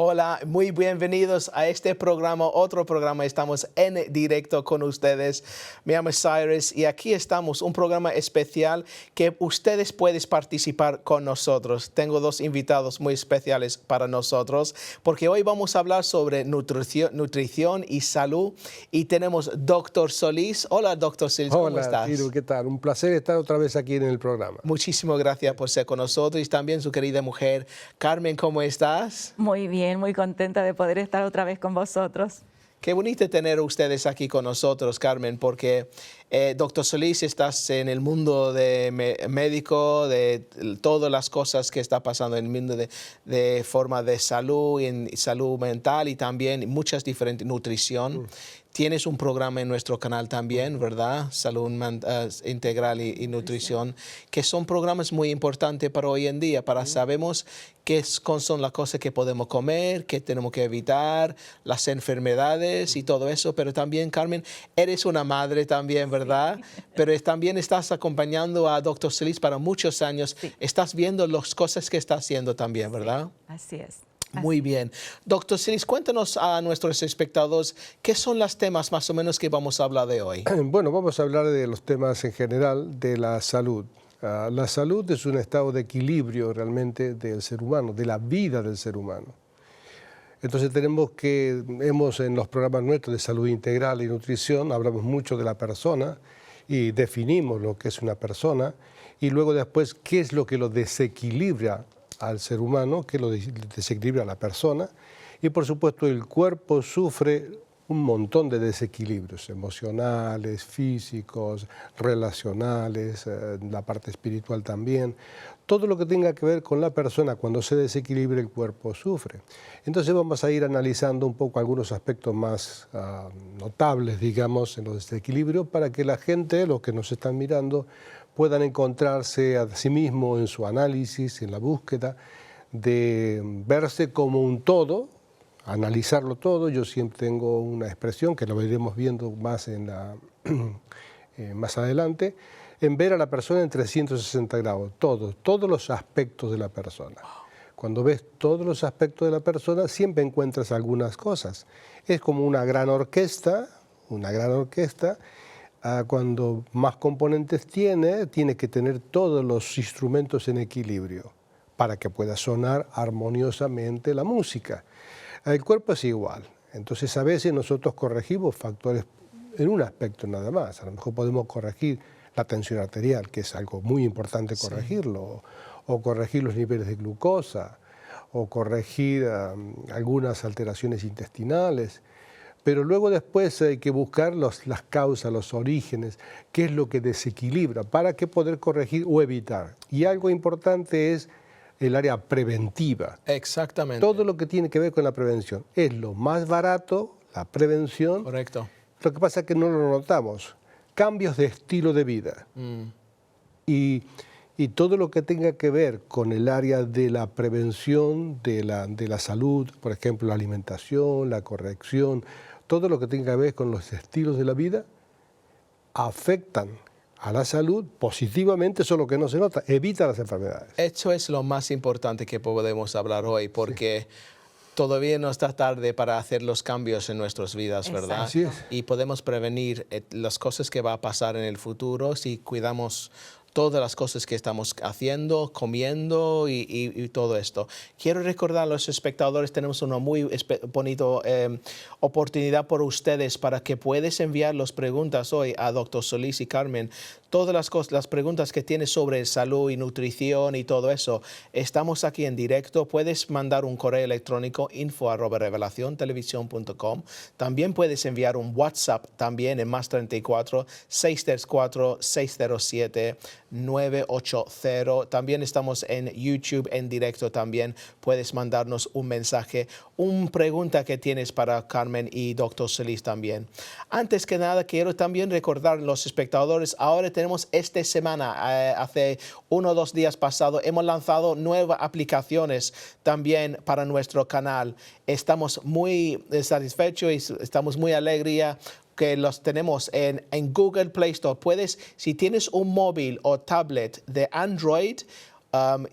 Hola, muy bienvenidos a este programa, otro programa. Estamos en directo con ustedes. Me llamo Cyrus y aquí estamos, un programa especial que ustedes pueden participar con nosotros. Tengo dos invitados muy especiales para nosotros porque hoy vamos a hablar sobre nutrición y salud y tenemos Dr. Solís. Hola, Dr. Solís, ¿cómo Hola, estás? Ciro, ¿qué tal? Un placer estar otra vez aquí en el programa. Muchísimas gracias por ser con nosotros y también su querida mujer Carmen, ¿cómo estás? Muy bien, muy contenta de poder estar otra vez con vosotros. Qué bonito tener a ustedes aquí con nosotros, Carmen, porque Dr. Solís, estás en el mundo de médico, de todas las cosas que está pasando en el mundo de forma de salud, en salud mental y también muchas diferentes, nutrición. Tienes un programa en nuestro canal también, ¿verdad? Salud integral y nutrición, que son programas muy importantes para hoy en día, para sabemos qué son las cosas que podemos comer, qué tenemos que evitar, las enfermedades y todo eso. Pero también, Carmen, eres una madre también, ¿verdad? Sí. Pero también estás acompañando a Dr. Solís para muchos años. Sí. Estás viendo las cosas que está haciendo también, ¿verdad? Sí, así es. Muy bien. Dr. Solís, cuéntanos a nuestros espectadores qué son los temas más o menos que vamos a hablar de hoy. Bueno, vamos a hablar de los temas en general de la salud. La salud es un estado de equilibrio realmente del ser humano, de la vida del ser humano. Entonces hemos en los programas nuestros de salud integral y nutrición, hablamos mucho de la persona y definimos lo que es una persona y luego después qué es lo que lo desequilibra al ser humano, que lo desequilibra a la persona, y por supuesto el cuerpo sufre un montón de desequilibrios emocionales, físicos, relacionales, la parte espiritual también. Todo lo que tenga que ver con la persona, cuando se desequilibra el cuerpo sufre. Entonces vamos a ir analizando un poco algunos aspectos más notables, digamos, en los desequilibrios, para que la gente, los que nos están mirando, puedan encontrarse a sí mismos en su análisis, en la búsqueda de verse como un todo, analizarlo todo. Yo siempre tengo una expresión que lo iremos viendo más, más adelante, en ver a la persona en 360 grados, todos los aspectos de la persona. Cuando ves todos los aspectos de la persona, siempre encuentras algunas cosas. Es como una gran orquesta, cuando más componentes tiene que tener todos los instrumentos en equilibrio para que pueda sonar armoniosamente la música. El cuerpo es igual, entonces a veces nosotros corregimos factores en un aspecto nada más. A lo mejor podemos corregir la tensión arterial, que es algo muy importante corregirlo, o corregir los niveles de glucosa, o corregir algunas alteraciones intestinales. Pero luego después hay que buscar las causas, los orígenes, qué es lo que desequilibra, para que poder corregir o evitar. Y algo importante es el área preventiva. Exactamente. Todo lo que tiene que ver con la prevención. Es lo más barato, la prevención. Correcto. Lo que pasa es que no lo notamos. Cambios de estilo de vida. Y todo lo que tenga que ver con el área de la prevención, de la salud, por ejemplo, la alimentación, la corrección, todo lo que tenga que ver con los estilos de la vida, afectan a la salud positivamente, solo que no se nota, evita las enfermedades. Eso es lo más importante que podemos hablar hoy, porque todavía no está tarde para hacer los cambios en nuestras vidas, ¿verdad? Así es. Y podemos prevenir las cosas que va a pasar en el futuro si cuidamos todas las cosas que estamos haciendo, comiendo y todo esto. Quiero recordar a los espectadores, tenemos una muy bonita oportunidad por ustedes para que puedas enviar las preguntas hoy a Dr. Solís y Carmen. Todas las preguntas que tienes sobre salud y nutrición y todo eso, estamos aquí en directo. Puedes mandar un correo electrónico info@revelaciontelevisión.com. También puedes enviar un WhatsApp también en +34 634 607 980. También estamos en YouTube en directo también. Puedes mandarnos un mensaje, una pregunta que tienes para Carmen y Dr. Solís también. Antes que nada, quiero también recordar a los espectadores, ahora tenemos esta semana, hace 1 o 2 días pasado, hemos lanzado nuevas aplicaciones también para nuestro canal. Estamos muy satisfechos y estamos muy alegres que los tenemos en Google Play Store. Puedes, si tienes un móvil o tablet de Android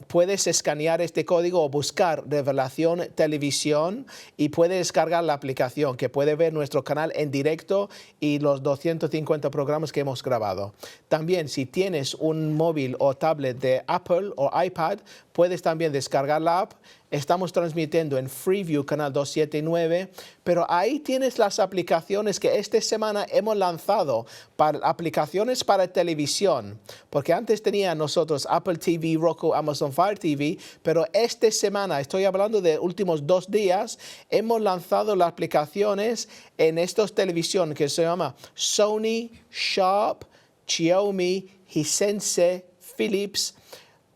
puedes escanear este código o buscar Revelación Televisión y puedes descargar la aplicación que puede ver nuestro canal en directo y los 250 programas que hemos grabado. También, si tienes un móvil o tablet de Apple o iPad, puedes también descargar la app. Estamos transmitiendo en Freeview, canal 279, pero ahí tienes las aplicaciones que esta semana hemos lanzado, para aplicaciones para televisión, porque antes tenía nosotros Apple TV, Roku, Amazon Fire TV, pero esta semana, estoy hablando de últimos 2 días, hemos lanzado las aplicaciones en estos televisión que se llama Sony, Sharp, Xiaomi, Hisense, Philips,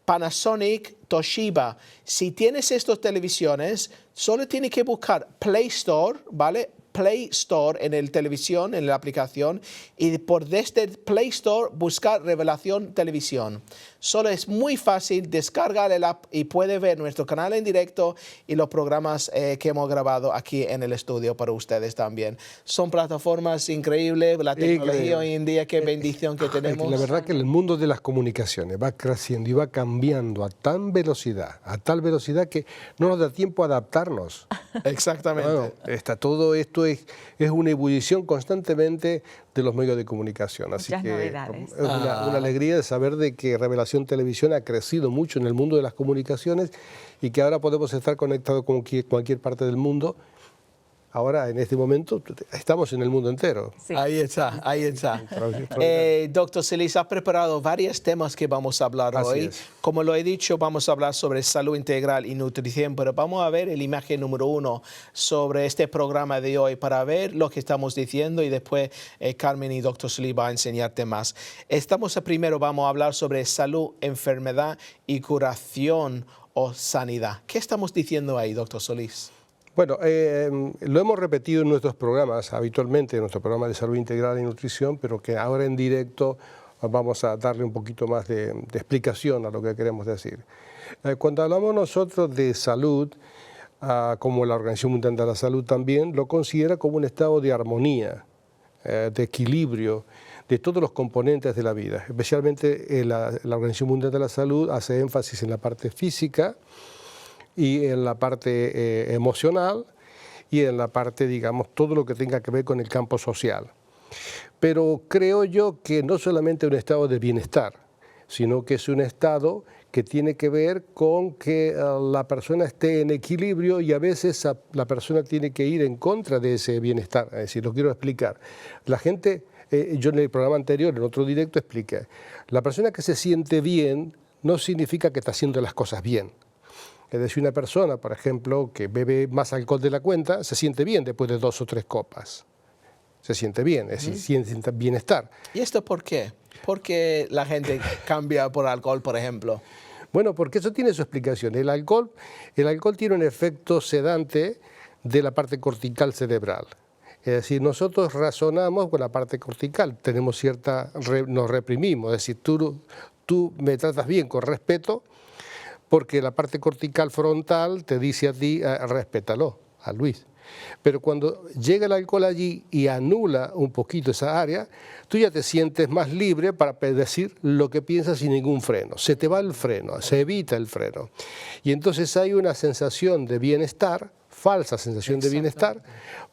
Panasonic, Toshiba. Si tienes estas televisiones, solo tienes que buscar Play Store, ¿vale? Play Store en el televisión, en la aplicación, y desde Play Store buscar Revelación Televisión. Solo es muy fácil, descargar el app y puede ver nuestro canal en directo y los programas que hemos grabado aquí en el estudio para ustedes también. Son plataformas increíbles, la tecnología hoy en día, qué bendición que tenemos. La verdad que el mundo de las comunicaciones va creciendo y va cambiando a tal velocidad que no nos da tiempo a adaptarnos. Exactamente. Bueno, todo esto es una ebullición constantemente de los medios de comunicación. Así Muchas que novedades. es una alegría de saber de que Revelación Televisión ha crecido mucho en el mundo de las comunicaciones y que ahora podemos estar conectados con cualquier parte del mundo. Ahora, en este momento, estamos en el mundo entero. Sí. Ahí está, ahí está. Doctor Solis, ha preparado varios temas que vamos a hablar Así hoy. es. Como lo he dicho, vamos a hablar sobre salud integral y nutrición, pero vamos a ver la imagen número 1 sobre este programa de hoy para ver lo que estamos diciendo y después Carmen y Doctor Solis va a enseñarte más. Primero vamos a hablar sobre salud, enfermedad y curación o sanidad. ¿Qué estamos diciendo ahí, Doctor Solis? Bueno, lo hemos repetido en nuestros programas, habitualmente en nuestro programa de salud integral y nutrición, pero que ahora en directo vamos a darle un poquito más de explicación a lo que queremos decir. Cuando hablamos nosotros de salud, como la Organización Mundial de la Salud también, lo considera como un estado de armonía, de equilibrio de todos los componentes de la vida. Especialmente la Organización Mundial de la Salud hace énfasis en la parte física, y en la parte emocional y en la parte, digamos, todo lo que tenga que ver con el campo social. Pero creo yo que no solamente un estado de bienestar, sino que es un estado que tiene que ver con que la persona esté en equilibrio y a veces la persona tiene que ir en contra de ese bienestar. Es decir, lo quiero explicar. La gente, yo en el programa anterior, en otro directo, expliqué, la persona que se siente bien no significa que está haciendo las cosas bien. Es decir, una persona, por ejemplo, que bebe más alcohol de la cuenta, se siente bien después de 2 o 3 copas. Se siente bien, es decir, siente bienestar. ¿Y esto por qué? ¿Por qué la gente cambia por alcohol, por ejemplo? Bueno, porque eso tiene su explicación. El alcohol tiene un efecto sedante de la parte cortical cerebral. Es decir, nosotros razonamos con la parte cortical, tenemos nos reprimimos. Es decir, tú me tratas bien con respeto, porque la parte cortical frontal te dice a ti, respétalo, a Luis. Pero cuando llega el alcohol allí y anula un poquito esa área, tú ya te sientes más libre para decir lo que piensas sin ningún freno. Se te va el freno, se evita el freno. Y entonces hay una sensación de bienestar, falsa sensación de bienestar,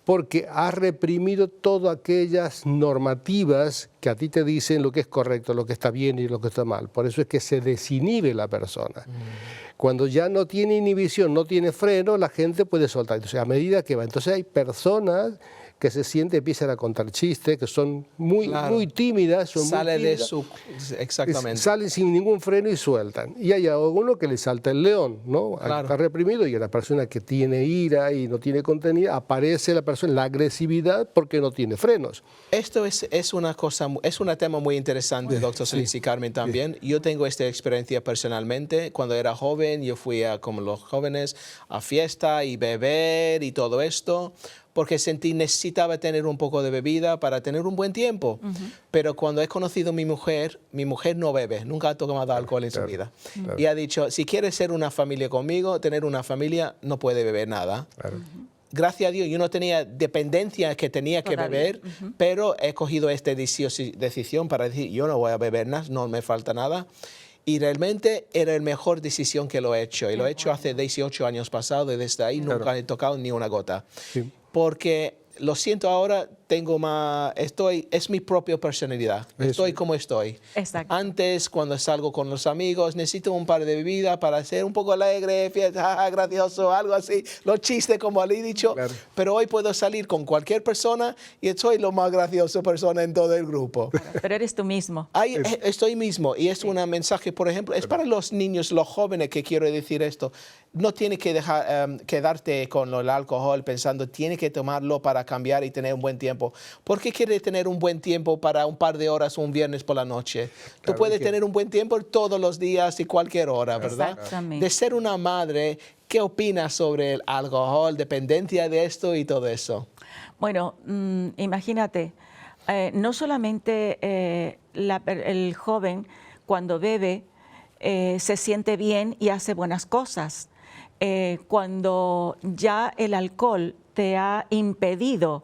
porque has reprimido todas aquellas normativas que a ti te dicen lo que es correcto, lo que está bien y lo que está mal. Por eso es que se desinhibe la persona. Cuando ya no tiene inhibición, no tiene freno, la gente puede soltar. Entonces, a medida que va. Entonces hay personas que se sienten, empiezan a contar chistes, que son muy tímidas. Exactamente. Salen sin ningún freno y sueltan. Y hay alguno que le salta el león, ¿no? Claro. Está reprimido, y a la persona que tiene ira y no tiene contenido, aparece la agresividad porque no tiene frenos. Esto es un tema muy interesante, doctor Solis y Carmen también. Yo tengo esta experiencia personalmente. Cuando era joven, yo fui como los jóvenes, a fiesta y beber y todo esto, porque necesitaba tener un poco de bebida para tener un buen tiempo. Pero cuando he conocido a mi mujer no bebe, nunca ha tomado alcohol en su vida. Y ha dicho, si quieres ser una familia conmigo, tener una familia, no puede beber nada. Gracias a Dios, yo no tenía dependencia que tenía que beber, pero he cogido esta decisión para decir, yo no voy a beber nada, no me falta nada. Y realmente era la mejor decisión que lo he hecho. Y lo he hecho hace 18 años pasados y desde ahí nunca he tocado ni una gota. Sí. Porque lo siento ahora, es mi propia personalidad. Estoy como estoy. Exacto. Antes, cuando salgo con los amigos, necesito un par de bebidas para ser un poco alegre, fiesta, gracioso, algo así. Los chistes, como le he dicho. Claro. Pero hoy puedo salir con cualquier persona y soy la más graciosa persona en todo el grupo. Pero eres tú mismo. Ahí estoy mismo y es un mensaje, por ejemplo, es para los niños, los jóvenes que quiero decir esto. No tienes que quedarte con el alcohol pensando, tienes que tomarlo para cambiar y tener un buen tiempo. ¿Por qué quieres tener un buen tiempo para un par de horas un viernes por la noche? Tú puedes tener un buen tiempo todos los días y cualquier hora, ¿verdad? Exactamente. De ser una madre, ¿qué opinas sobre el alcohol, dependencia de esto y todo eso? Bueno, imagínate, no solamente el joven cuando bebe se siente bien y hace buenas cosas. Cuando ya el alcohol te ha impedido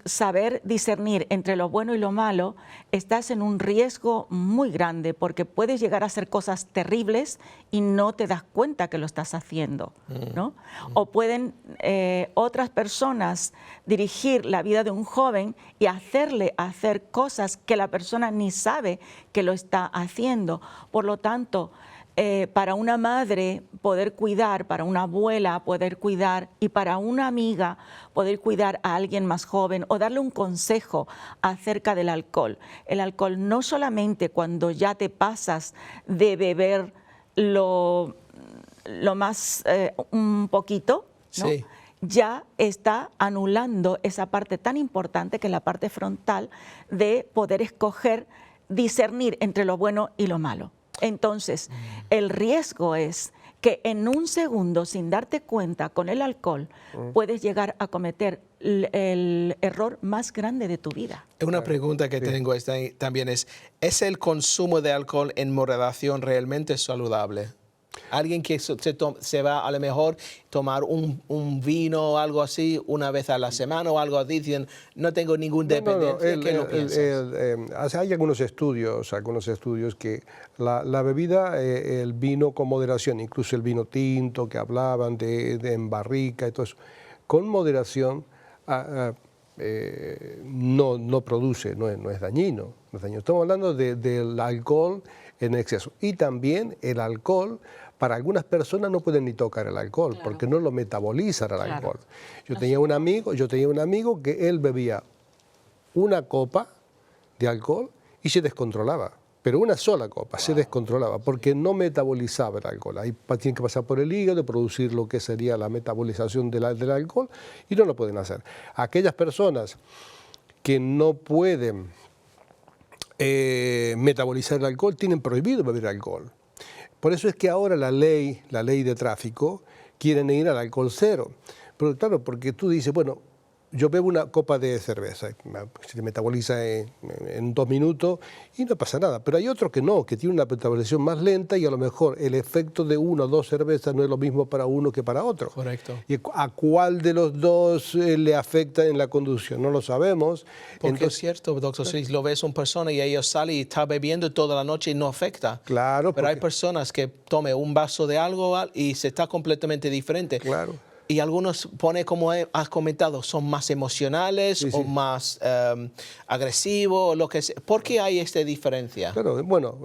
saber discernir entre lo bueno y lo malo, estás en un riesgo muy grande porque puedes llegar a hacer cosas terribles y no te das cuenta que lo estás haciendo, ¿no? O pueden otras personas dirigir la vida de un joven y hacerle hacer cosas que la persona ni sabe que lo está haciendo. Por lo tanto, para una madre poder cuidar, para una abuela poder cuidar y para una amiga poder cuidar a alguien más joven o darle un consejo acerca del alcohol. El alcohol no solamente cuando ya te pasas de beber lo más un poquito, ¿no? Sí. Ya está anulando esa parte tan importante que es la parte frontal de poder escoger, discernir entre lo bueno y lo malo. Entonces, el riesgo es que en un segundo, sin darte cuenta, con el alcohol, puedes llegar a cometer el error más grande de tu vida. Una pregunta que tengo también ¿es el consumo de alcohol en moderación realmente saludable? Alguien que se va a lo mejor tomar un vino o algo así una vez a la semana o algo así, dicen, no tengo ningún dependencia. ¿Qué lo piensas? Hay algunos estudios que la bebida, el vino con moderación, incluso el vino tinto que hablaban en barrica y todo eso, con moderación no produce, no es dañino. Estamos hablando del alcohol en exceso. Y también el alcohol, para algunas personas no pueden ni tocar el alcohol, claro, porque no lo metabolizan al alcohol. Yo tenía un amigo que él bebía una copa de alcohol y se descontrolaba. Pero una sola copa, se descontrolaba, porque no metabolizaba el alcohol. Ahí tiene que pasar por el hígado, producir lo que sería la metabolización del alcohol, y no lo pueden hacer. Aquellas personas que no pueden metabolizar el alcohol, tienen prohibido beber alcohol. Por eso es que ahora la ley de tráfico, quieren ir al alcohol cero. Pero claro, porque tú dices, bueno, yo bebo una copa de cerveza, se metaboliza en 2 minutos y no pasa nada. Pero hay otros que no, que tienen una metabolización más lenta y a lo mejor el efecto de 1 o 2 cervezas no es lo mismo para uno que para otro. Correcto. ¿Y a cuál de los dos le afecta en la conducción? No lo sabemos. Porque entonces, es cierto, doctor, si lo ves una persona y ellos salen y está bebiendo toda la noche y no afecta. Claro. Pero hay personas que tomen un vaso de algo y se está completamente diferente. Claro. Y algunos pone, como has comentado, son más emocionales o más agresivos, lo que sea. ¿Por qué hay esta diferencia? Claro, bueno,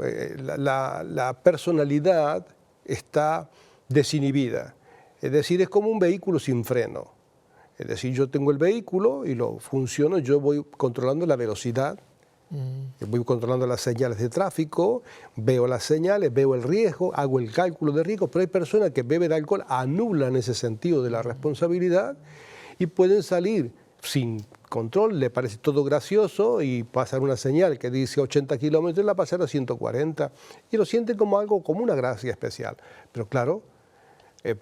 la personalidad está desinhibida. Es decir, es como un vehículo sin freno. Es decir, yo tengo el vehículo y lo funciono, yo voy controlando la velocidad, voy controlando las señales de tráfico, veo las señales, veo el riesgo, hago el cálculo de riesgo, pero hay personas que beben alcohol, anulan ese sentido de la responsabilidad y pueden salir sin control, le parece todo gracioso y pasar una señal que dice 80 kilómetros y la pasar a 140 y lo sienten como algo, como una gracia especial. Pero claro,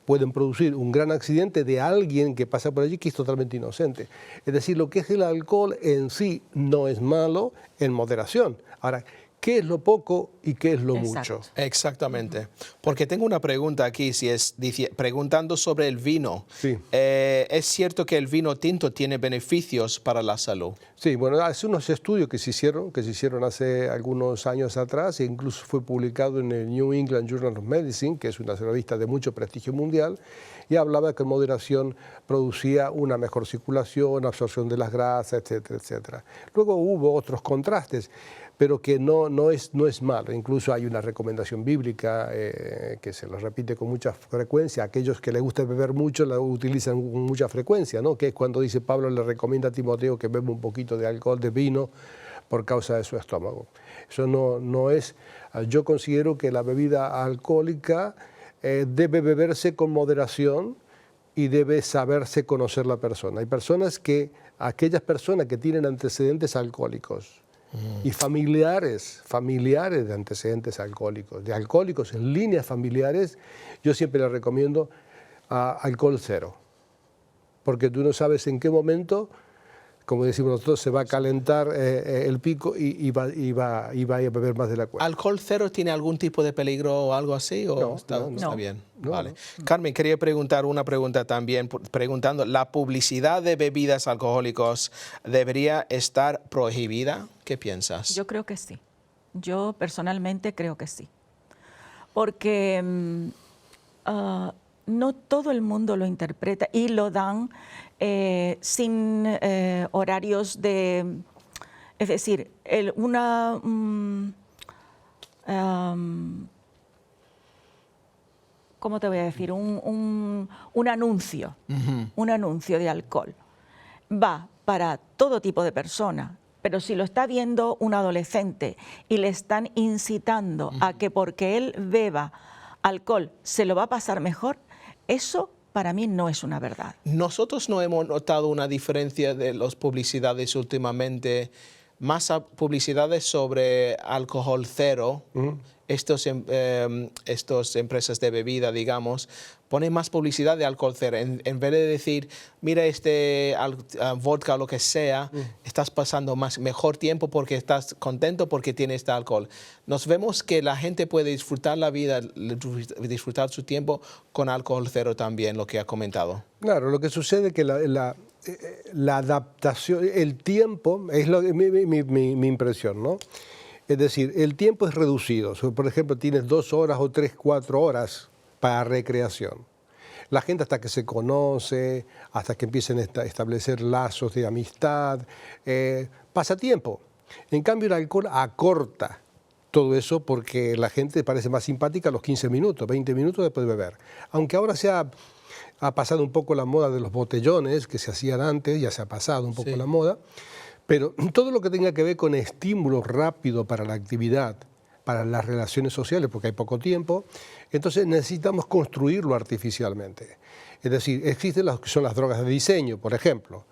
pueden producir un gran accidente de alguien que pasa por allí que es totalmente inocente. Es decir, lo que es el alcohol en sí no es malo en moderación. Ahora, qué es lo poco y qué es lo Exacto. mucho. Exactamente. Porque tengo una pregunta aquí, preguntando sobre el vino. Sí. ¿Es cierto que el vino tinto tiene beneficios para la salud? Sí, bueno, hace unos estudios que se hicieron hace algunos años atrás, e incluso fue publicado en el New England Journal of Medicine, que es una revista de mucho prestigio mundial, y hablaba que en moderación producía una mejor circulación, absorción de las grasas, etcétera, etcétera. Luego hubo otros contrastes, pero que no es malo. Incluso hay una recomendación bíblica que se lo repite con mucha frecuencia. Aquellos que les gusta beber mucho la utilizan con mucha frecuencia, ¿no? Que es cuando dice Pablo, le recomienda a Timoteo que beba un poquito de alcohol, de vino, por causa de su estómago. Eso no es... Yo considero que la bebida alcohólica debe beberse con moderación y debe saberse conocer la persona. Hay aquellas personas que tienen antecedentes alcohólicos, y familiares de antecedentes alcohólicos, de alcohólicos en líneas familiares, yo siempre les recomiendo alcohol cero, porque tú no sabes en qué momento, como decimos nosotros, se va a calentar el pico y va a beber más de la cuenta. ¿Alcohol cero tiene algún tipo de peligro o algo así? ¿O No, está no. bien? No, Vale. no. Carmen, quería preguntar una pregunta también, preguntando, ¿la publicidad de bebidas alcohólicas debería estar prohibida? ¿Qué piensas? Yo creo que sí. Yo personalmente creo que sí. Porque no todo el mundo lo interpreta y lo dan sin horarios de... Es decir, ¿cómo te voy a decir? Un anuncio, un anuncio de alcohol. Va para todo tipo de persona, pero si lo está viendo un adolescente y le están incitando a que porque él beba alcohol se lo va a pasar mejor, eso para mí no es una verdad. Nosotros no hemos notado una diferencia de las publicidades últimamente, más publicidades sobre alcohol cero. Estos empresas de bebida, digamos, ponen más publicidad de alcohol cero. En vez de decir, mira vodka o lo que sea, estás pasando mejor tiempo porque estás contento porque tiene este alcohol. Nos vemos que la gente puede disfrutar la vida, disfrutar su tiempo con alcohol cero también, lo que ha comentado. Claro, lo que sucede es que la adaptación, el tiempo, es mi impresión, ¿no? Es decir, el tiempo es reducido. Por ejemplo, tienes 2 horas o 3, 4 horas para recreación. La gente hasta que se conoce, hasta que empiecen a establecer lazos de amistad, pasa tiempo. En cambio, el alcohol acorta todo eso porque la gente parece más simpática a los 15 minutos, 20 minutos después de beber. Aunque ahora ha pasado un poco la moda de los botellones que se hacían antes, ya se ha pasado un poco la moda, pero todo lo que tenga que ver con estímulo rápido para la actividad, para las relaciones sociales, porque hay poco tiempo, entonces necesitamos construirlo artificialmente. Es decir, existen las que son las drogas de diseño, por ejemplo.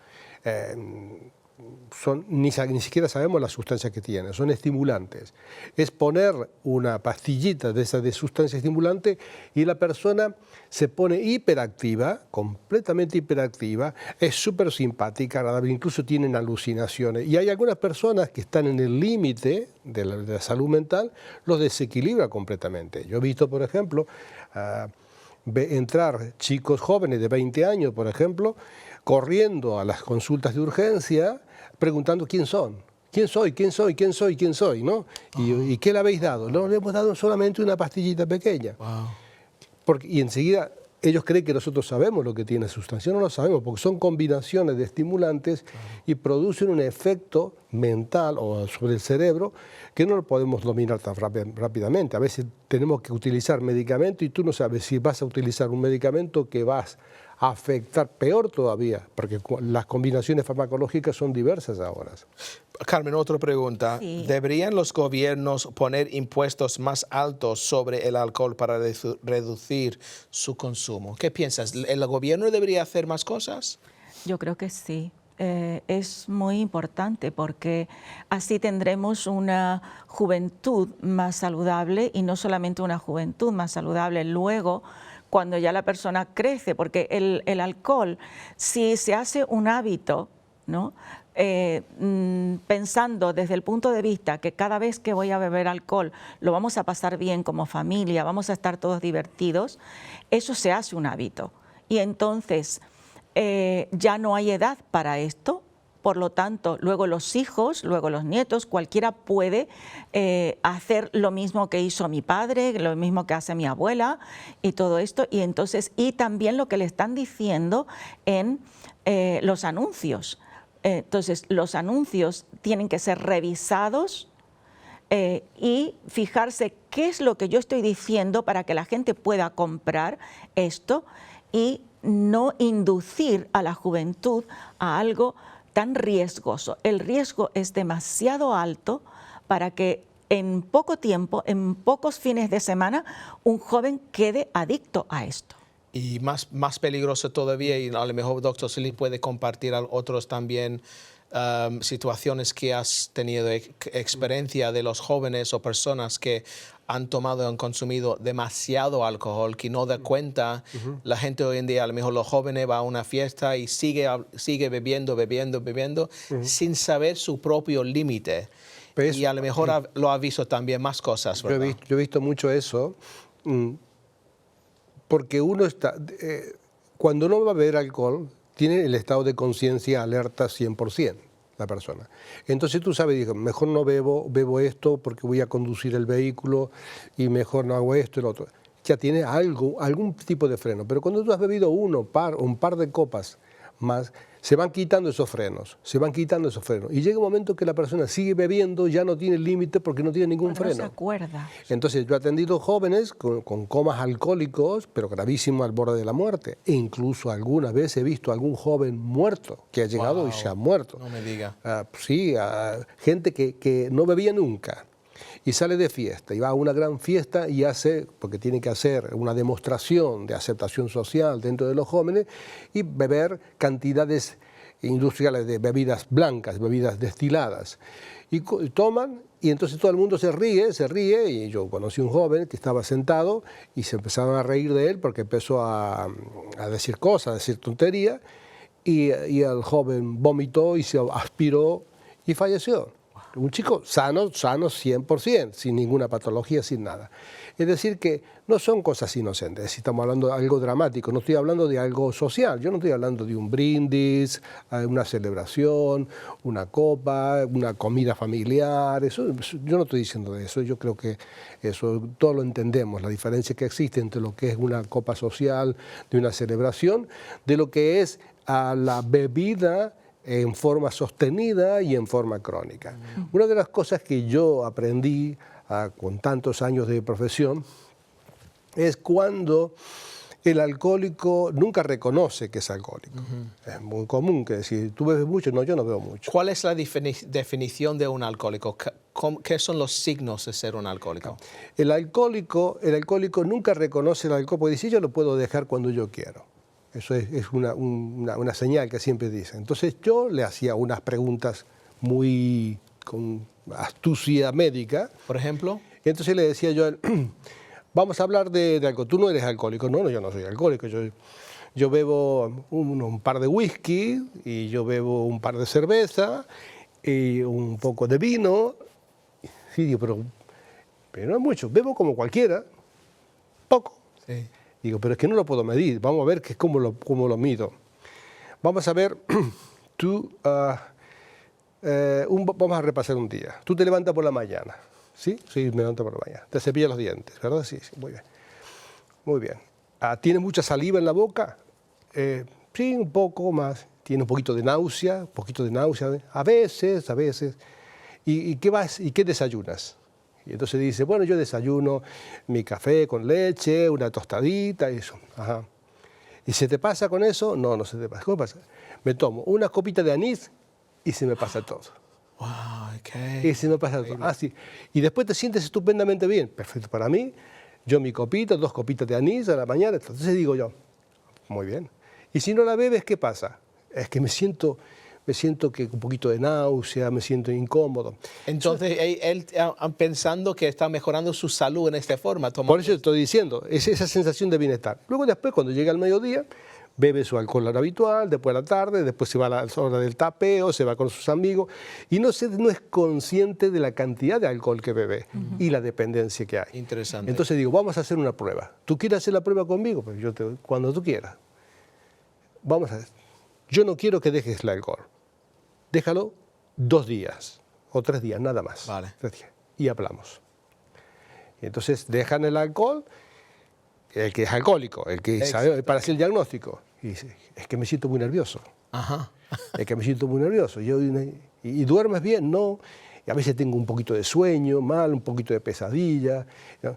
Ni siquiera sabemos las sustancias que tienen, son estimulantes. Es poner una pastillita de esa sustancia estimulante y la persona se pone hiperactiva, completamente hiperactiva, es súper simpática, agradable, incluso tienen alucinaciones. Y hay algunas personas que están en el límite de la salud mental, los desequilibra completamente. Yo he visto, por ejemplo, entrar chicos jóvenes de 20 años, por ejemplo, corriendo a las consultas de urgencia, preguntando quién son, quién soy, ¿no? ¿Y qué le habéis dado? No, le hemos dado solamente una pastillita pequeña. Y enseguida ellos creen que nosotros sabemos lo que tiene sustancia. No lo sabemos, porque son combinaciones de estimulantes y producen un efecto mental o sobre el cerebro que no lo podemos dominar tan rápidamente. A veces tenemos que utilizar medicamentos y tú no sabes si vas a utilizar un medicamento que vas a afectar peor todavía, porque las combinaciones farmacológicas son diversas ahora. Carmen, otra pregunta. Sí. ¿Deberían los gobiernos poner impuestos más altos sobre el alcohol para reducir su consumo? ¿Qué piensas? ¿El gobierno debería hacer más cosas? Yo creo que sí. Es muy importante porque así tendremos una juventud más saludable y no solamente una juventud más saludable luego cuando ya la persona crece, porque el alcohol, si se hace un hábito, ¿no? pensando desde el punto de vista que cada vez que voy a beber alcohol lo vamos a pasar bien como familia, vamos a estar todos divertidos, eso se hace un hábito. Y entonces ya no hay edad para esto. Por lo tanto, luego los hijos, luego los nietos, cualquiera puede hacer lo mismo que hizo mi padre, lo mismo que hace mi abuela y todo esto. Y entonces, y también lo que le están diciendo en los anuncios. Entonces, los anuncios tienen que ser revisados y fijarse qué es lo que yo estoy diciendo para que la gente pueda comprar esto y no inducir a la juventud a algo tan riesgoso. El riesgo es demasiado alto para que en poco tiempo, en pocos fines de semana, un joven quede adicto a esto. Y más peligroso todavía, y a lo mejor doctor Solís puede compartir a otros también situaciones que has tenido experiencia de los jóvenes o personas que han tomado o han consumido demasiado alcohol, que no da cuenta. La gente hoy en día, a lo mejor los jóvenes va a una fiesta y sigue bebiendo, sin saber su propio límite. Y a lo mejor lo ha visto también más cosas, ¿verdad? Yo he visto mucho eso, porque uno está, cuando uno va a beber alcohol, tiene el estado de conciencia alerta 100%. La persona. Entonces tú sabes, digo, mejor no bebo esto porque voy a conducir el vehículo y mejor no hago esto y lo otro. Ya tiene algún tipo de freno. Pero cuando tú has bebido un par de copas más, se van quitando esos frenos, Y llega un momento que la persona sigue bebiendo, ya no tiene límite porque no tiene ningún freno. No se acuerda. Entonces yo he atendido jóvenes con comas alcohólicos, pero gravísimos al borde de la muerte. E incluso alguna vez he visto a algún joven muerto que ha llegado y se ha muerto. No me diga. Sí, gente que no bebía nunca. Y sale de fiesta, y va a una gran fiesta y hace, porque tiene que hacer una demostración de aceptación social dentro de los jóvenes, y beber cantidades industriales de bebidas blancas, bebidas destiladas. Y toman, y entonces todo el mundo se ríe, y yo conocí un joven que estaba sentado y se empezaron a reír de él porque empezó a decir cosas, a decir tonterías, y el joven vomitó y se aspiró y falleció. Un chico sano 100%, sin ninguna patología, sin nada. Es decir, que no son cosas inocentes. Si estamos hablando de algo dramático, no estoy hablando de algo social. Yo no estoy hablando de un brindis, una celebración, una copa, una comida familiar. Yo no estoy diciendo de eso. Yo creo que eso todos lo entendemos, la diferencia que existe entre lo que es una copa social, de una celebración, de lo que es la bebida en forma sostenida y en forma crónica. Una de las cosas que yo aprendí con tantos años de profesión es cuando el alcohólico nunca reconoce que es alcohólico. Es muy común que decir, ¿tú bebes mucho? No, yo no bebo mucho. ¿Cuál es la definición de un alcohólico? ¿Qué son los signos de ser un alcohólico? El alcohólico nunca reconoce el alcohol porque dice, yo lo puedo dejar cuando yo quiero. Eso es una señal que siempre dice. Entonces yo le hacía unas preguntas muy con astucia médica. ¿Por ejemplo? Entonces le decía yo a él, vamos a hablar de algo. Tú no eres alcohólico. No, yo no soy alcohólico. Yo bebo un par de whisky y yo bebo un par de cerveza y un poco de vino. Sí, digo, pero no es mucho. Bebo como cualquiera. Poco. Sí. Digo, pero es que no lo puedo medir. Vamos a ver cómo lo mido. Vamos a ver, vamos a repasar un día. Tú te levantas por la mañana, ¿sí? Sí, me levanto por la mañana. Te cepillas los dientes, ¿verdad? Sí, muy bien. Muy bien. ¿Tienes mucha saliva en la boca? Sí, un poco más. ¿Tienes un poquito de náusea? A veces. ¿Y qué desayunas? Y entonces dice, bueno, yo desayuno mi café con leche, una tostadita y eso. Ajá. ¿Y se te pasa con eso? No, no se te pasa. ¿Cómo pasa? Me tomo una copita de anís y se me pasa todo. Wow, okay. Y se me pasa todo. Ah, sí. Y después te sientes estupendamente bien. Perfecto para mí. Yo mi copita, 2 copitas de anís a la mañana. Entonces digo yo, muy bien. Y si no la bebes, ¿qué pasa? Es que me siento que un poquito de náusea, me siento incómodo. Entonces, él pensando que está mejorando su salud en esta forma. Por eso estoy diciendo, es esa sensación de bienestar. Luego después, cuando llega el mediodía, bebe su alcohol habitual, después a la tarde, después se va a la hora del tapeo, se va con sus amigos y no es consciente de la cantidad de alcohol que bebe y la dependencia que hay. Interesante. Entonces digo, vamos a hacer una prueba. ¿Tú quieres hacer la prueba conmigo? Pues cuando tú quieras. Vamos a ver. Yo no quiero que dejes el alcohol. Déjalo 2 días o 3 días, nada más. Vale. 3 días. Y hablamos. Y entonces dejan el alcohol, el que es alcohólico, el que sabe para hacer el diagnóstico. Y dice, es que me siento muy nervioso. Ajá. Es que me siento muy nervioso. ¿Y duermes bien? No. Y a veces tengo un poquito de sueño, un poquito de pesadilla, ¿no?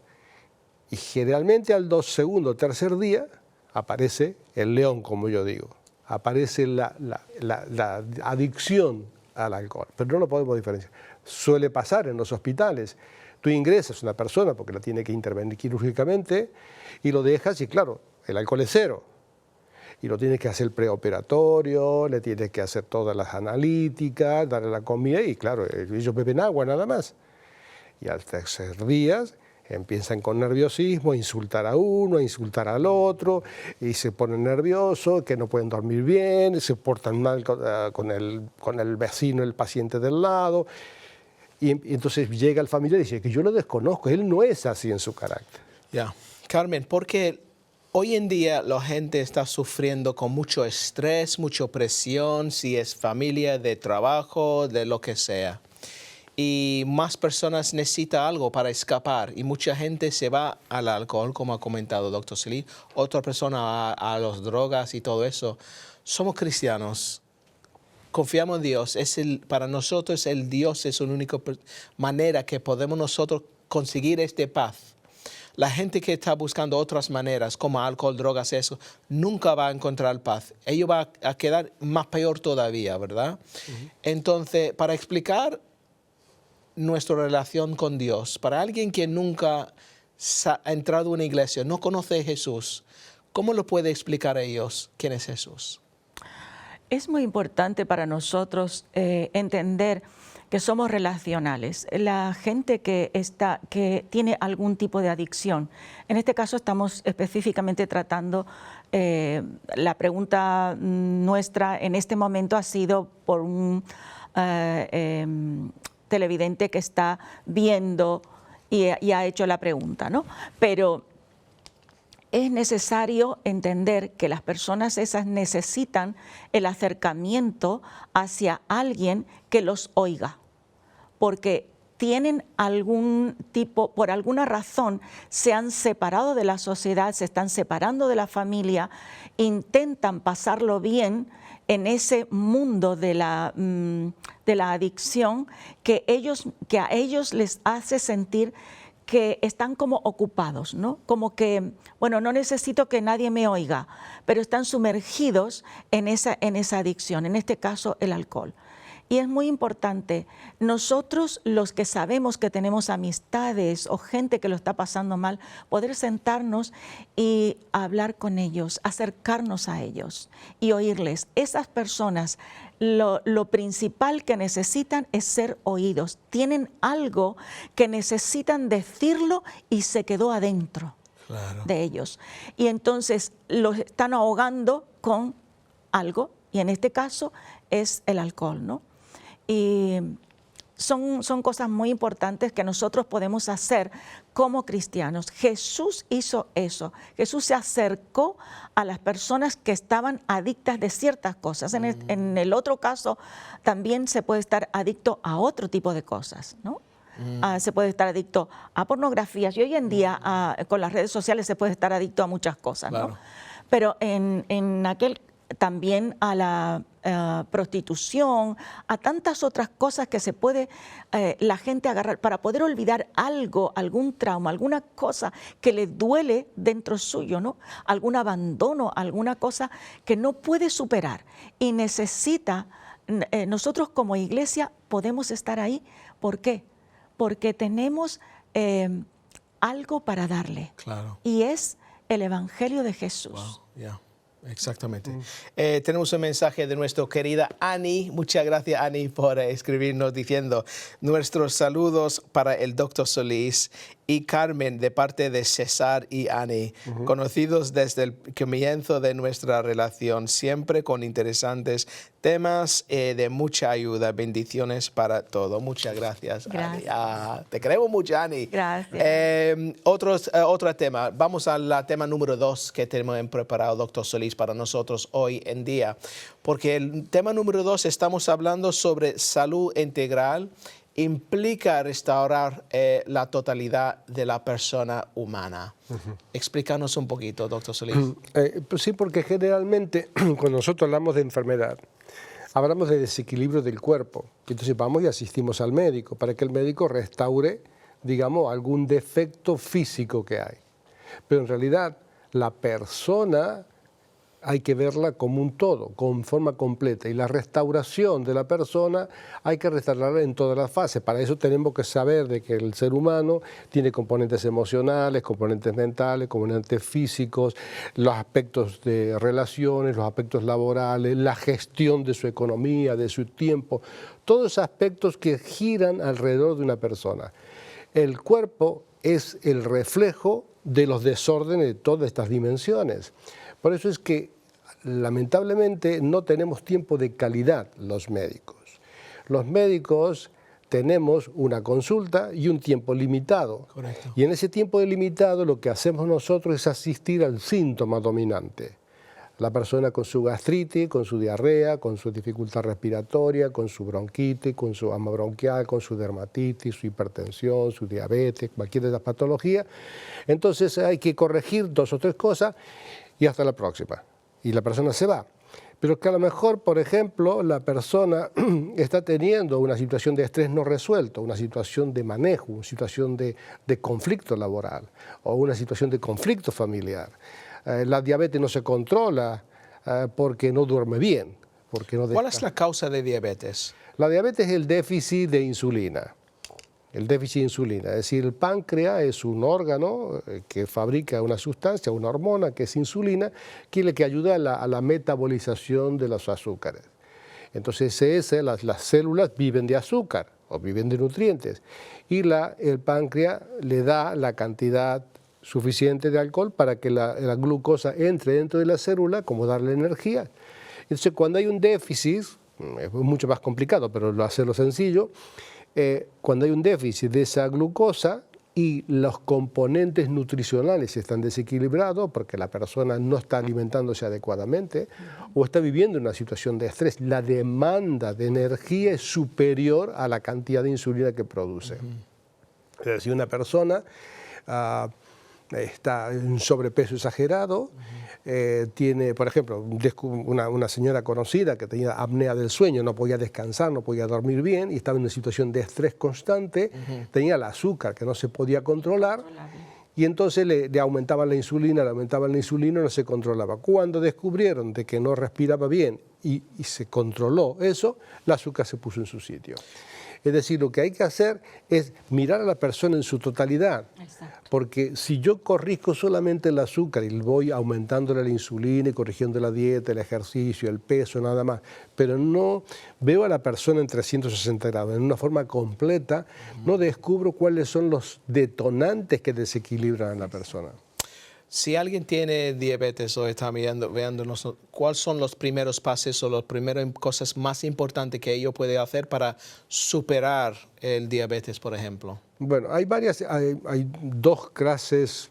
Y generalmente al segundo o tercer día aparece el león, como yo digo. Aparece la adicción al alcohol, pero no lo podemos diferenciar. Suele pasar en los hospitales. Tú ingresas a una persona porque la tiene que intervenir quirúrgicamente y lo dejas y claro, el alcohol es 0. Y lo tienes que hacer preoperatorio, le tienes que hacer todas las analíticas, darle la comida y claro, ellos beben agua nada más. Y al tercer día empiezan con nerviosismo, a insultar a uno, a insultar al otro, y se ponen nerviosos, que no pueden dormir bien, se portan mal con el vecino, el paciente del lado. Y entonces llega el familiar y dice que yo lo desconozco, él no es así en su carácter. Ya. Carmen, porque hoy en día la gente está sufriendo con mucho estrés, mucha presión, si es familia, de trabajo, de lo que sea. Y más personas necesitan algo para escapar y mucha gente se va al alcohol, como ha comentado Dr. Solís, otra persona a las drogas y todo eso. Somos cristianos, confiamos en Dios, para nosotros el Dios es la única manera que podemos nosotros conseguir esta paz. La gente que está buscando otras maneras, como alcohol, drogas, eso, nunca va a encontrar paz. Ello va a quedar más peor todavía, ¿verdad? Entonces, para explicar nuestra relación con Dios, para alguien que nunca ha entrado a una iglesia, no conoce a Jesús, ¿cómo lo puede explicar a ellos quién es Jesús? Es muy importante para nosotros entender que somos relacionales. La gente que tiene algún tipo de adicción, en este caso estamos específicamente tratando, la pregunta nuestra en este momento ha sido por un televidente que está viendo y ha hecho la pregunta, ¿no? Pero es necesario entender que las personas esas necesitan el acercamiento hacia alguien que los oiga, porque tienen algún tipo, por alguna razón, se han separado de la sociedad, se están separando de la familia, intentan pasarlo bien en ese mundo de la adicción que a ellos les hace sentir que están como ocupados, ¿no? Como que, bueno, no necesito que nadie me oiga, pero están sumergidos en esa adicción, en este caso el alcohol. Y es muy importante, nosotros los que sabemos que tenemos amistades o gente que lo está pasando mal, poder sentarnos y hablar con ellos, acercarnos a ellos y oírles. Esas personas, lo principal que necesitan es ser oídos. Tienen algo que necesitan decirlo y se quedó adentro de ellos. Y entonces los están ahogando con algo, y en este caso es el alcohol, ¿no? Y son cosas muy importantes que nosotros podemos hacer como cristianos. Jesús hizo eso. Jesús se acercó a las personas que estaban adictas de ciertas cosas. En el otro caso también se puede estar adicto a otro tipo de cosas, ¿no? Se puede estar adicto a pornografías y hoy en día con las redes sociales se puede estar adicto a muchas cosas, claro, ¿no? Pero en aquel también a la prostitución, a tantas otras cosas que se puede la gente agarrar para poder olvidar algo, algún trauma, alguna cosa que le duele dentro suyo, ¿no? Algún abandono, alguna cosa que no puede superar y necesita, nosotros como iglesia podemos estar ahí. ¿Por qué? Porque tenemos algo para darle, claro, y es el Evangelio de Jesús. Wow, yeah. Exactamente. Tenemos un mensaje de nuestra querida Annie. Muchas gracias, Annie, por escribirnos diciendo nuestros saludos para el Dr. Solís y Carmen de parte de César y Annie, conocidos desde el comienzo de nuestra relación, siempre con interesantes temas de mucha ayuda. Bendiciones para todo. Muchas gracias, Annie. Te queremos mucho, Annie. Gracias. Otro tema. Vamos al tema número 2 que tenemos preparado, Dr. Solís, para nosotros hoy en día. Porque el tema número 2 estamos hablando sobre salud integral. Implica restaurar la totalidad de la persona humana. Explícanos un poquito, doctor Solís. Pues sí, porque generalmente cuando nosotros hablamos de enfermedad, hablamos de desequilibrio del cuerpo. Entonces vamos y asistimos al médico para que el médico restaure, digamos, algún defecto físico que hay. Pero en realidad la persona hay que verla como un todo, con forma completa. Y la restauración de la persona hay que restaurarla en todas las fases. Para eso tenemos que saber de que el ser humano tiene componentes emocionales, componentes mentales, componentes físicos, los aspectos de relaciones, los aspectos laborales, la gestión de su economía, de su tiempo, todos esos aspectos que giran alrededor de una persona. El cuerpo es el reflejo de los desórdenes de todas estas dimensiones. Por eso es que lamentablemente no tenemos tiempo de calidad los médicos. Los médicos tenemos una consulta y un tiempo limitado. Correcto. Y en ese tiempo limitado lo que hacemos nosotros es asistir al síntoma dominante. La persona con su gastritis, con su diarrea, con su dificultad respiratoria, con su bronquitis, con su asma bronquial, con su dermatitis, su hipertensión, su diabetes, cualquiera de las patologías. Entonces hay que corregir 2 o 3 cosas y hasta la próxima. Y la persona se va. Pero que a lo mejor, por ejemplo, la persona está teniendo una situación de estrés no resuelto, una situación de manejo, una situación de conflicto laboral o una situación de conflicto familiar. La diabetes no se controla porque no duerme bien. Porque no ¿Cuál es la causa de diabetes? La diabetes es el déficit de insulina. El déficit de insulina, es decir, el páncreas es un órgano que fabrica una sustancia, una hormona que es insulina, que es la que ayuda a la metabolización de los azúcares. Entonces las células viven de azúcar o viven de nutrientes y el páncreas le da la cantidad suficiente de alcohol para que la glucosa entre dentro de la célula, como darle energía. Entonces cuando hay un déficit, es mucho más complicado, pero hacerlo sencillo, cuando hay un déficit de esa glucosa y los componentes nutricionales están desequilibrados porque la persona no está alimentándose adecuadamente o está viviendo una situación de estrés, la demanda de energía es superior a la cantidad de insulina que produce. Es decir, una persona está en sobrepeso exagerado, tiene, por ejemplo, una señora conocida que tenía apnea del sueño, no podía descansar, no podía dormir bien y estaba en una situación de estrés constante, tenía el azúcar que no se podía controlar y entonces le aumentaban la insulina, no se controlaba. Cuando descubrieron de que no respiraba bien y se controló eso, el azúcar se puso en su sitio. Es decir, lo que hay que hacer es mirar a la persona en su totalidad. Exacto. Porque si yo corrijo solamente el azúcar y voy aumentándole la insulina y corrigiendo la dieta, el ejercicio, el peso, nada más, pero no veo a la persona en 360 grados, en una forma completa, no descubro cuáles son los detonantes que desequilibran a la persona. Si alguien tiene diabetes o está viéndonos, ¿cuáles son los primeros pasos o las primeras cosas más importantes que ellos pueden hacer para superar el diabetes, por ejemplo? Bueno, hay 2 clases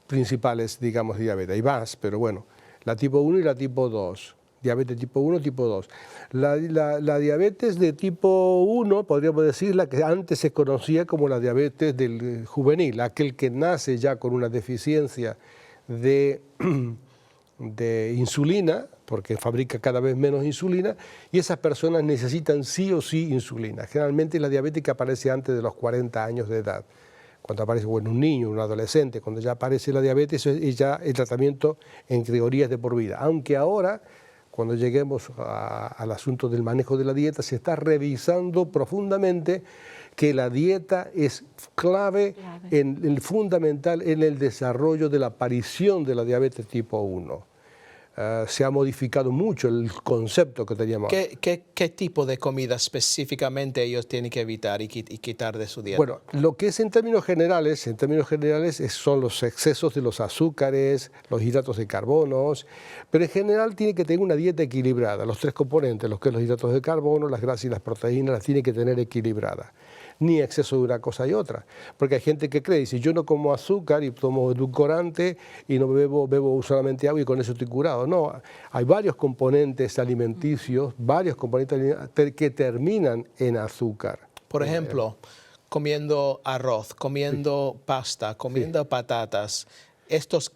principales, digamos, de diabetes. Hay más, pero bueno, la tipo 1 y la tipo 2. Diabetes tipo 1, tipo 2. La diabetes de tipo 1, podríamos decir, la que antes se conocía como la diabetes del juvenil, aquel que nace ya con una deficiencia de insulina, porque fabrica cada vez menos insulina, y esas personas necesitan sí o sí insulina. Generalmente la diabetes que aparece antes de los 40 años de edad. Cuando aparece un niño, un adolescente, cuando ya aparece la diabetes, es ya el tratamiento en teoría es de por vida. Aunque ahora, cuando lleguemos al asunto del manejo de la dieta, se está revisando profundamente que la dieta es clave. Fundamental en el desarrollo de la aparición de la diabetes tipo 1. se ha modificado mucho el concepto que teníamos. ¿Qué tipo de comida específicamente ellos tienen que evitar y quitar de su dieta? Bueno, lo que es en términos generales son los excesos de los azúcares, los hidratos de carbono, pero en general tiene que tener una dieta equilibrada. Los tres componentes, los que son los hidratos de carbono, las grasas y las proteínas, las tiene que tener equilibradas. Ni exceso de una cosa y otra. Porque hay gente que cree, si yo no como azúcar y tomo edulcorante y no bebo solamente agua y con eso estoy curado. No, hay varios componentes alimenticios, que terminan en azúcar. Por ejemplo, comiendo arroz, comiendo pasta, comiendo patatas. Esos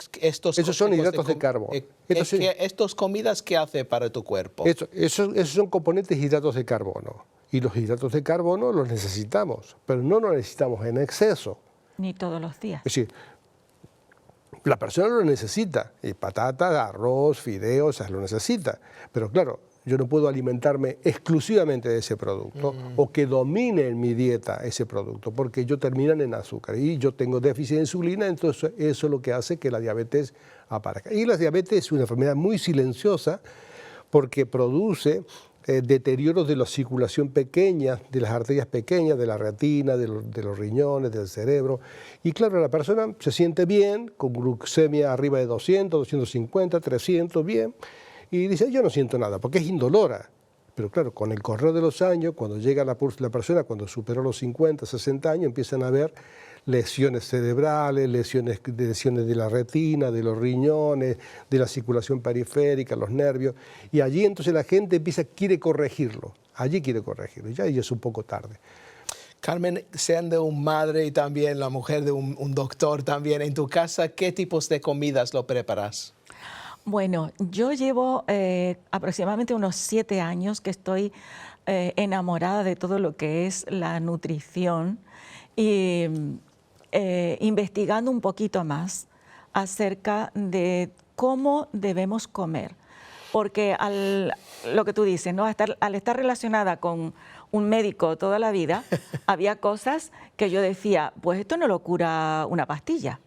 son hidratos de carbono. ¿Estas comidas qué hace para tu cuerpo? Esos son componentes hidratos de carbono. Y los hidratos de carbono los necesitamos, pero no los necesitamos en exceso. Ni todos los días. Es decir, la persona lo necesita, y patatas, arroz, fideos, lo necesita. Pero claro, yo no puedo alimentarme exclusivamente de ese producto o que domine en mi dieta ese producto, porque ellos terminan en azúcar y yo tengo déficit de insulina, entonces eso es lo que hace que la diabetes aparezca. Y la diabetes es una enfermedad muy silenciosa porque produce deterioros de la circulación pequeña, de las arterias pequeñas, de la retina, de los riñones, del cerebro. Y claro, la persona se siente bien, con glucemia arriba de 200, 250, 300, bien, y dice, yo no siento nada, porque es indolora. Pero claro, con el correr de los años, cuando llega la persona, cuando superó los 50, 60 años, empiezan a haber lesiones cerebrales, lesiones de la retina, de los riñones, de la circulación periférica, los nervios, y allí entonces la gente quiere corregirlo, ya y es un poco tarde. Carmen, siendo una madre y también la mujer de un doctor también, en tu casa, ¿qué tipos de comidas lo preparas? Bueno, yo llevo aproximadamente unos 7 años que estoy enamorada de todo lo que es la nutrición y investigando un poquito más acerca de cómo debemos comer. Porque lo que tú dices, ¿no? Al estar relacionada con un médico toda la vida, había cosas que yo decía, pues esto no lo cura una pastilla,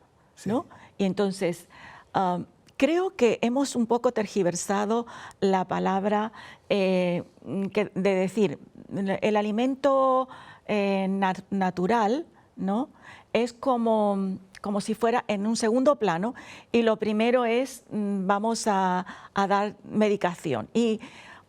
¿no? Sí. Y entonces, creo que hemos un poco tergiversado la palabra de decir, el alimento natural, ¿no? Es como si fuera en un segundo plano y lo primero es vamos a dar medicación. Y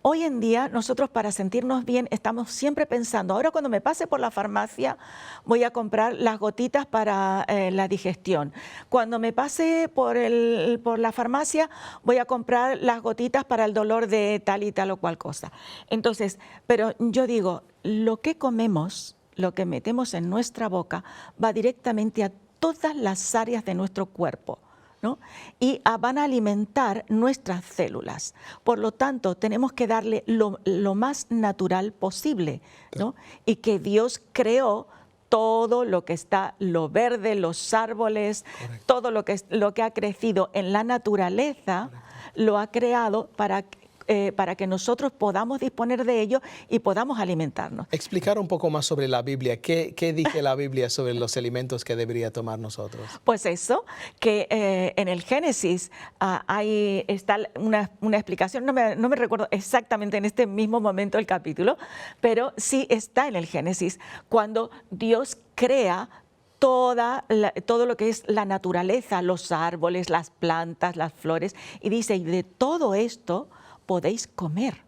hoy en día nosotros para sentirnos bien estamos siempre pensando, ahora cuando me pase por la farmacia voy a comprar las gotitas para la digestión. Cuando me pase por la farmacia voy a comprar las gotitas para el dolor de tal y tal o cual cosa. Entonces, pero yo digo, lo que comemos, lo que metemos en nuestra boca va directamente a todas las áreas de nuestro cuerpo, ¿no? Y van a alimentar nuestras células. Por lo tanto, tenemos que darle lo más natural posible, ¿no? Y que Dios creó todo lo que está, lo verde, los árboles, correcto, todo lo que ha crecido en la naturaleza, correcto, lo ha creado para que nosotros podamos disponer de ello y podamos alimentarnos. Explicar un poco más sobre la Biblia. ¿Qué dice la Biblia sobre los alimentos que debería tomar nosotros? Pues eso, que en el Génesis ahí está una explicación, no me recuerdo exactamente en este mismo momento el capítulo, pero sí está en el Génesis, cuando Dios crea todo lo que es la naturaleza, los árboles, las plantas, las flores, y dice, y de todo esto podéis comer,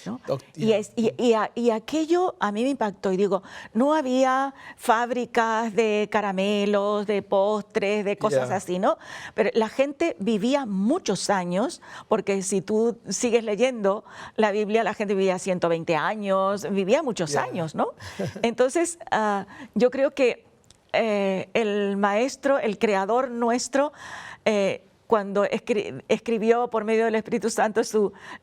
¿no? Y aquello a mí me impactó y digo, no había fábricas de caramelos, de postres, de cosas así, ¿no? Pero la gente vivía muchos años, porque si tú sigues leyendo la Biblia, la gente vivía 120 años, vivía muchos años, ¿no? Entonces, yo creo que el maestro, el creador nuestro, cuando escribió por medio del Espíritu Santo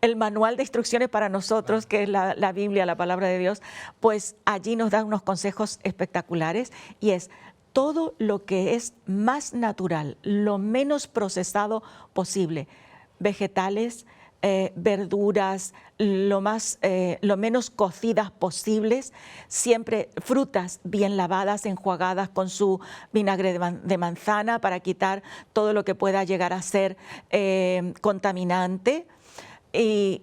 el manual de instrucciones para nosotros, que es la Biblia, la palabra de Dios, pues allí nos da unos consejos espectaculares y es todo lo que es más natural, lo menos procesado posible, vegetales, verduras lo menos cocidas posibles, siempre frutas bien lavadas, enjuagadas con su vinagre de manzana para quitar todo lo que pueda llegar a ser contaminante. Y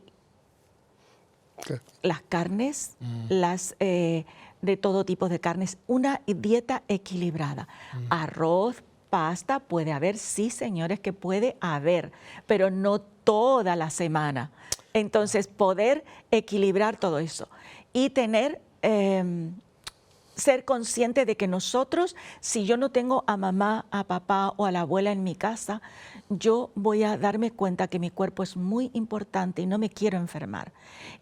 las carnes, de todo tipo de carnes, una dieta equilibrada. Arroz, pasta, puede haber, sí, señores, que puede haber, pero no toda la semana. Entonces, poder equilibrar todo eso y tener, ser consciente de que nosotros, si yo no tengo a mamá, a papá o a la abuela en mi casa, yo voy a darme cuenta que mi cuerpo es muy importante y no me quiero enfermar.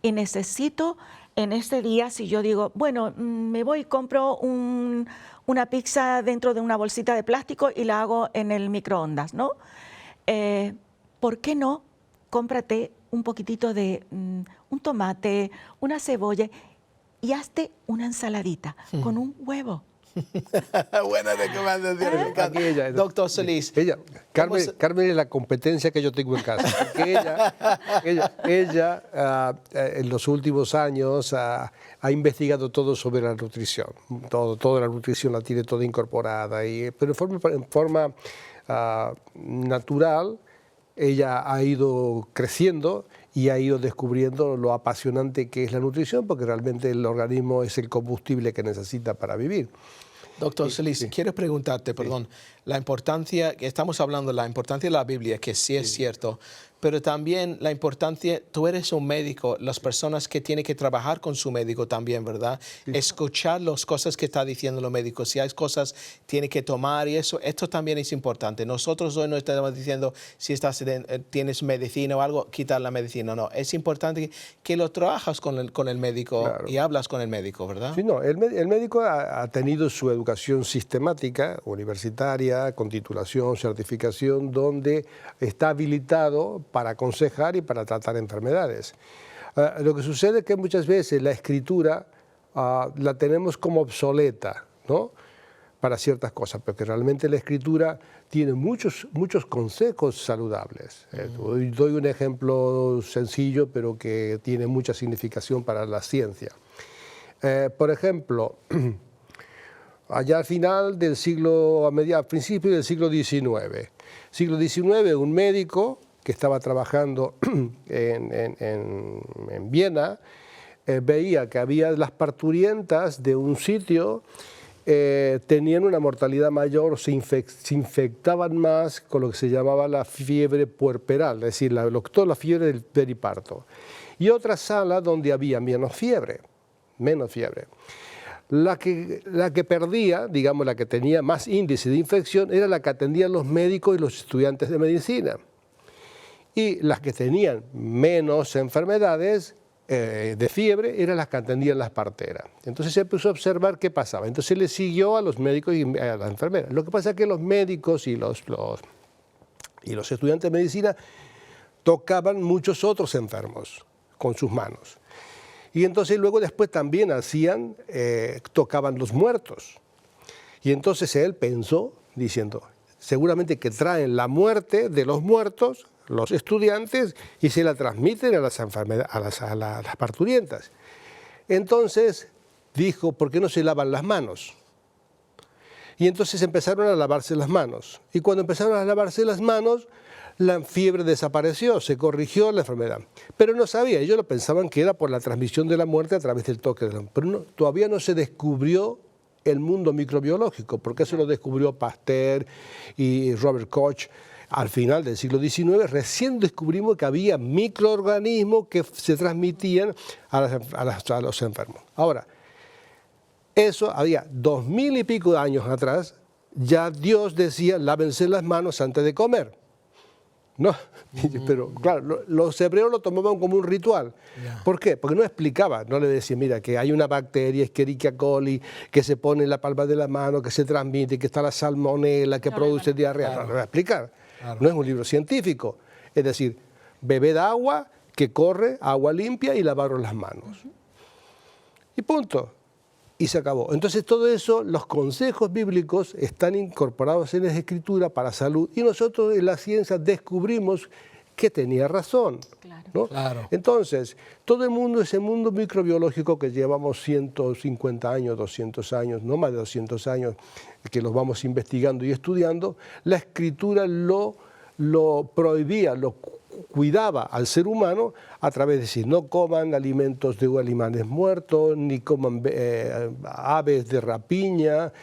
Y necesito en este día, si yo digo, bueno, me voy y compro una pizza dentro de una bolsita de plástico y la hago en el microondas, ¿no? ¿Por qué no? Cómprate un poquitito de un tomate, una cebolla y hazte una ensaladita con un huevo. Buena recomendación. Doctor Solís. Carmen es la competencia que yo tengo en casa. Porque ella en los últimos años ha investigado todo sobre la nutrición. Toda la nutrición la tiene toda incorporada. Pero en forma natural, ella ha ido creciendo y ha ido descubriendo lo apasionante que es la nutrición, porque realmente el organismo es el combustible que necesita para vivir. Doctor Solís, quiero preguntarte, perdón, la importancia, estamos hablando de la importancia de la Biblia, que sí es cierto, pero también la importancia, tú eres un médico, las personas que tienen que trabajar con su médico también, ¿verdad? Sí. Escuchar las cosas que está diciendo los médicos, si hay cosas tiene que tomar y eso, esto también es importante. Nosotros hoy no estamos diciendo si tienes medicina o algo, quitar la medicina, no. Es importante que lo trabajas con el médico, claro, y hablas con el médico, ¿verdad? Sí, no, el médico ha tenido su educación sistemática, universitaria, con titulación, certificación, donde está habilitado para aconsejar y para tratar enfermedades. Lo que sucede es que muchas veces la escritura la tenemos como obsoleta, ¿no?, para ciertas cosas, porque realmente la escritura tiene muchos consejos saludables. Doy un ejemplo sencillo, pero que tiene mucha significación para la ciencia. Por ejemplo, allá al final del siglo, a principios del siglo XIX, un médico que estaba trabajando en Viena, veía que había las parturientas de un sitio tenían una mortalidad mayor, se infectaban más con lo que se llamaba la fiebre puerperal, es decir, toda la fiebre del periparto. Y otra sala donde había menos fiebre. La que perdía, digamos, la que tenía más índice de infección, era la que atendían los médicos y los estudiantes de medicina. Y las que tenían menos enfermedades de fiebre eran las que atendían las parteras. Entonces se empezó a observar qué pasaba. Entonces le siguió a los médicos y a las enfermeras. Lo que pasa es que los médicos y los estudiantes de medicina tocaban muchos otros enfermos con sus manos. Y entonces luego después también tocaban los muertos. Y entonces él pensó, diciendo, seguramente que traen la muerte de los muertos, los estudiantes, y se la transmiten a las parturientas. Entonces dijo, ¿por qué no se lavan las manos? Y entonces empezaron a lavarse las manos. Y cuando empezaron a lavarse las manos, la fiebre desapareció, se corrigió la enfermedad. Pero no sabía, ellos lo pensaban que era por la transmisión de la muerte a través del toque. Pero no, todavía no se descubrió el mundo microbiológico, porque eso lo descubrió Pasteur y Robert Koch. Al final del siglo XIX recién descubrimos que había microorganismos que se transmitían a los enfermos. Ahora, eso había 2000 y pico de años atrás, ya Dios decía, lávense las manos antes de comer. ¿No? Pero claro, los hebreos lo tomaban como un ritual. ¿Por qué? Porque no explicaba, no le decía, mira, que hay una bacteria, Escherichia coli, que se pone en la palma de la mano, que se transmite, que está la salmonela, que produce diarrea. Claro. No lo va a explicar. Claro. No es un libro científico. Es decir, bebed agua, que corre, agua limpia y lavaros las manos. Y punto. Y se acabó. Entonces todo eso, los consejos bíblicos están incorporados en la Escritura para salud y nosotros en la ciencia descubrimos que tenía razón. Claro. ¿no? Claro. Entonces, todo el mundo, ese mundo microbiológico que llevamos 150 años, 200 años, no más de 200 años, que los vamos investigando y estudiando, la Escritura lo prohibía, lo cuidaba al ser humano a través de decir, no coman alimentos de animales muertos, ni coman aves de rapiña,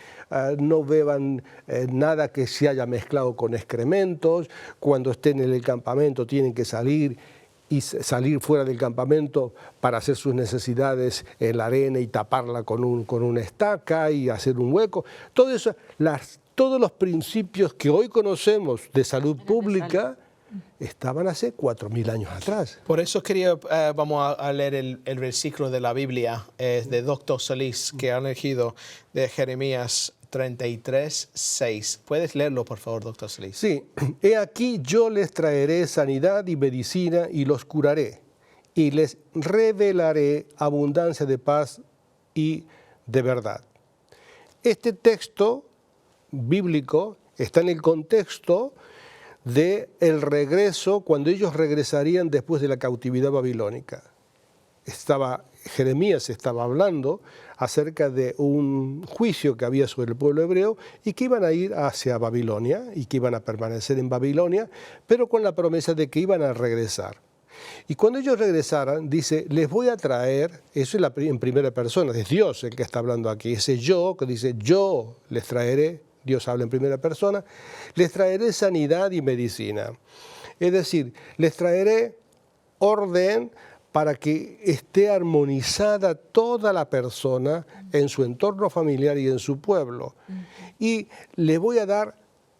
no beban nada que se haya mezclado con excrementos, cuando estén en el campamento tienen que salir fuera del campamento para hacer sus necesidades en la arena y taparla con una estaca y hacer un hueco. Todo eso, todos los principios que hoy conocemos de salud pública estaban hace 4.000 años atrás. Por eso quería, vamos a leer el versículo de la Biblia de Dr. Solís, que han elegido de Jeremías 33:6. ¿Puedes leerlo, por favor, Dr. Solís? Sí. He aquí yo les traeré sanidad y medicina y los curaré, y les revelaré abundancia de paz y de verdad. Este texto bíblico está en el contexto del regreso, cuando ellos regresarían después de la cautividad babilónica. Jeremías estaba hablando acerca de un juicio que había sobre el pueblo hebreo y que iban a ir hacia Babilonia y que iban a permanecer en Babilonia, pero con la promesa de que iban a regresar. Y cuando ellos regresaran, dice, les voy a traer, eso es en primera persona, es Dios el que está hablando aquí, ese yo que dice, yo les traeré, Dios habla en primera persona, les traeré sanidad y medicina. Es decir, les traeré orden para que esté armonizada toda la persona en su entorno familiar y en su pueblo. Y le voy a dar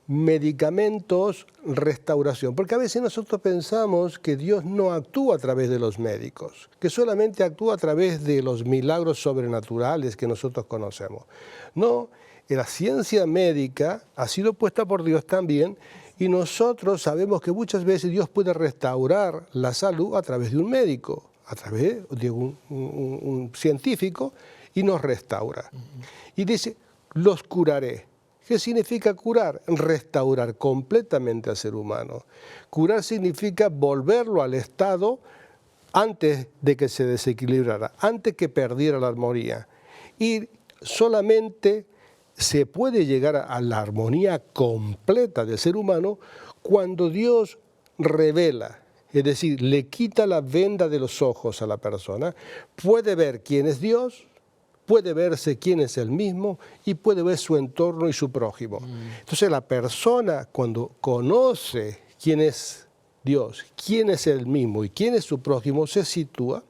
medicamentos, restauración, porque a veces nosotros pensamos que Dios no actúa a través de los médicos, que solamente actúa a través de los milagros sobrenaturales que nosotros conocemos. No, la ciencia médica ha sido puesta por Dios también, y nosotros sabemos que muchas veces Dios puede restaurar la salud a través de un médico, a través de un científico, y nos restaura. Y dice, los curaré. ¿Qué significa curar? Restaurar completamente al ser humano. Curar significa volverlo al estado antes de que se desequilibrara, antes que perdiera la armonía. Y solamente se puede llegar a la armonía completa del ser humano cuando Dios revela, es decir, le quita la venda de los ojos a la persona, puede ver quién es Dios, puede verse quién es él mismo y puede ver su entorno y su prójimo. Entonces la persona cuando conoce quién es Dios, quién es él mismo y quién es su prójimo, se sitúa,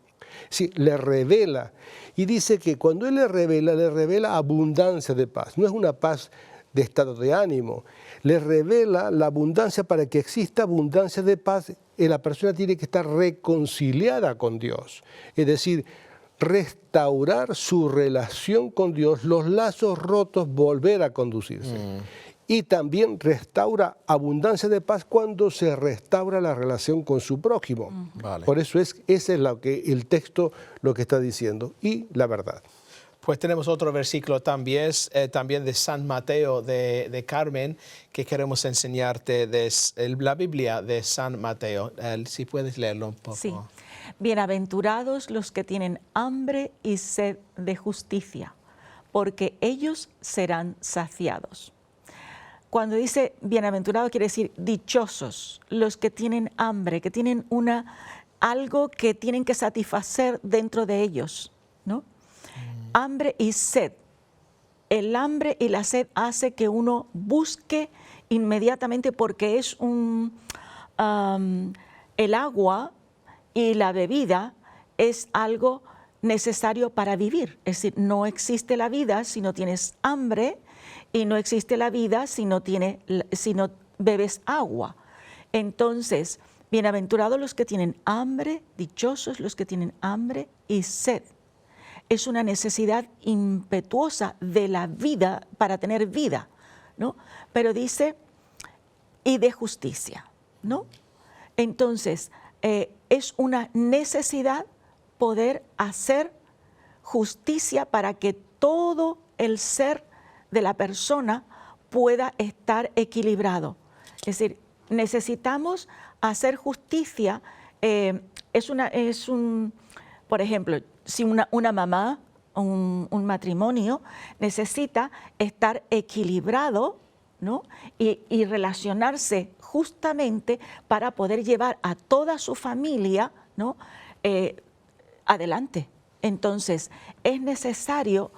sí, le revela. Y dice que cuando él le revela abundancia de paz. No es una paz de estado de ánimo. Le revela la abundancia. Para que exista abundancia de paz, la persona tiene que estar reconciliada con Dios. Es decir, restaurar su relación con Dios, los lazos rotos, volver a conducirse. Y también restaura abundancia de paz cuando se restaura la relación con su prójimo. Vale. Por eso ese es el texto lo que está diciendo, y la verdad. Pues tenemos otro versículo también de San Mateo de Carmen, que queremos enseñarte de la Biblia de San Mateo. Si puedes leerlo un poco. Sí. Bienaventurados los que tienen hambre y sed de justicia, porque ellos serán saciados. Cuando dice bienaventurado quiere decir dichosos los que tienen hambre, que tienen algo que tienen que satisfacer dentro de ellos, ¿no? Hambre y sed. El hambre y la sed hace que uno busque inmediatamente, porque es el agua y la bebida es algo necesario para vivir. Es decir, no existe la vida si no tienes hambre, y no existe la vida si no bebes agua. Entonces, bienaventurados los que tienen hambre, dichosos los que tienen hambre y sed. Es una necesidad impetuosa de la vida para tener vida, ¿no? Pero dice, y de justicia, ¿no? Entonces, es una necesidad poder hacer justicia para que todo el ser de la persona pueda estar equilibrado. Es decir, necesitamos hacer justicia. Por ejemplo, si una mamá, un matrimonio necesita estar equilibrado, ¿no? y relacionarse justamente para poder llevar a toda su familia, ¿no? Adelante. Entonces, es necesario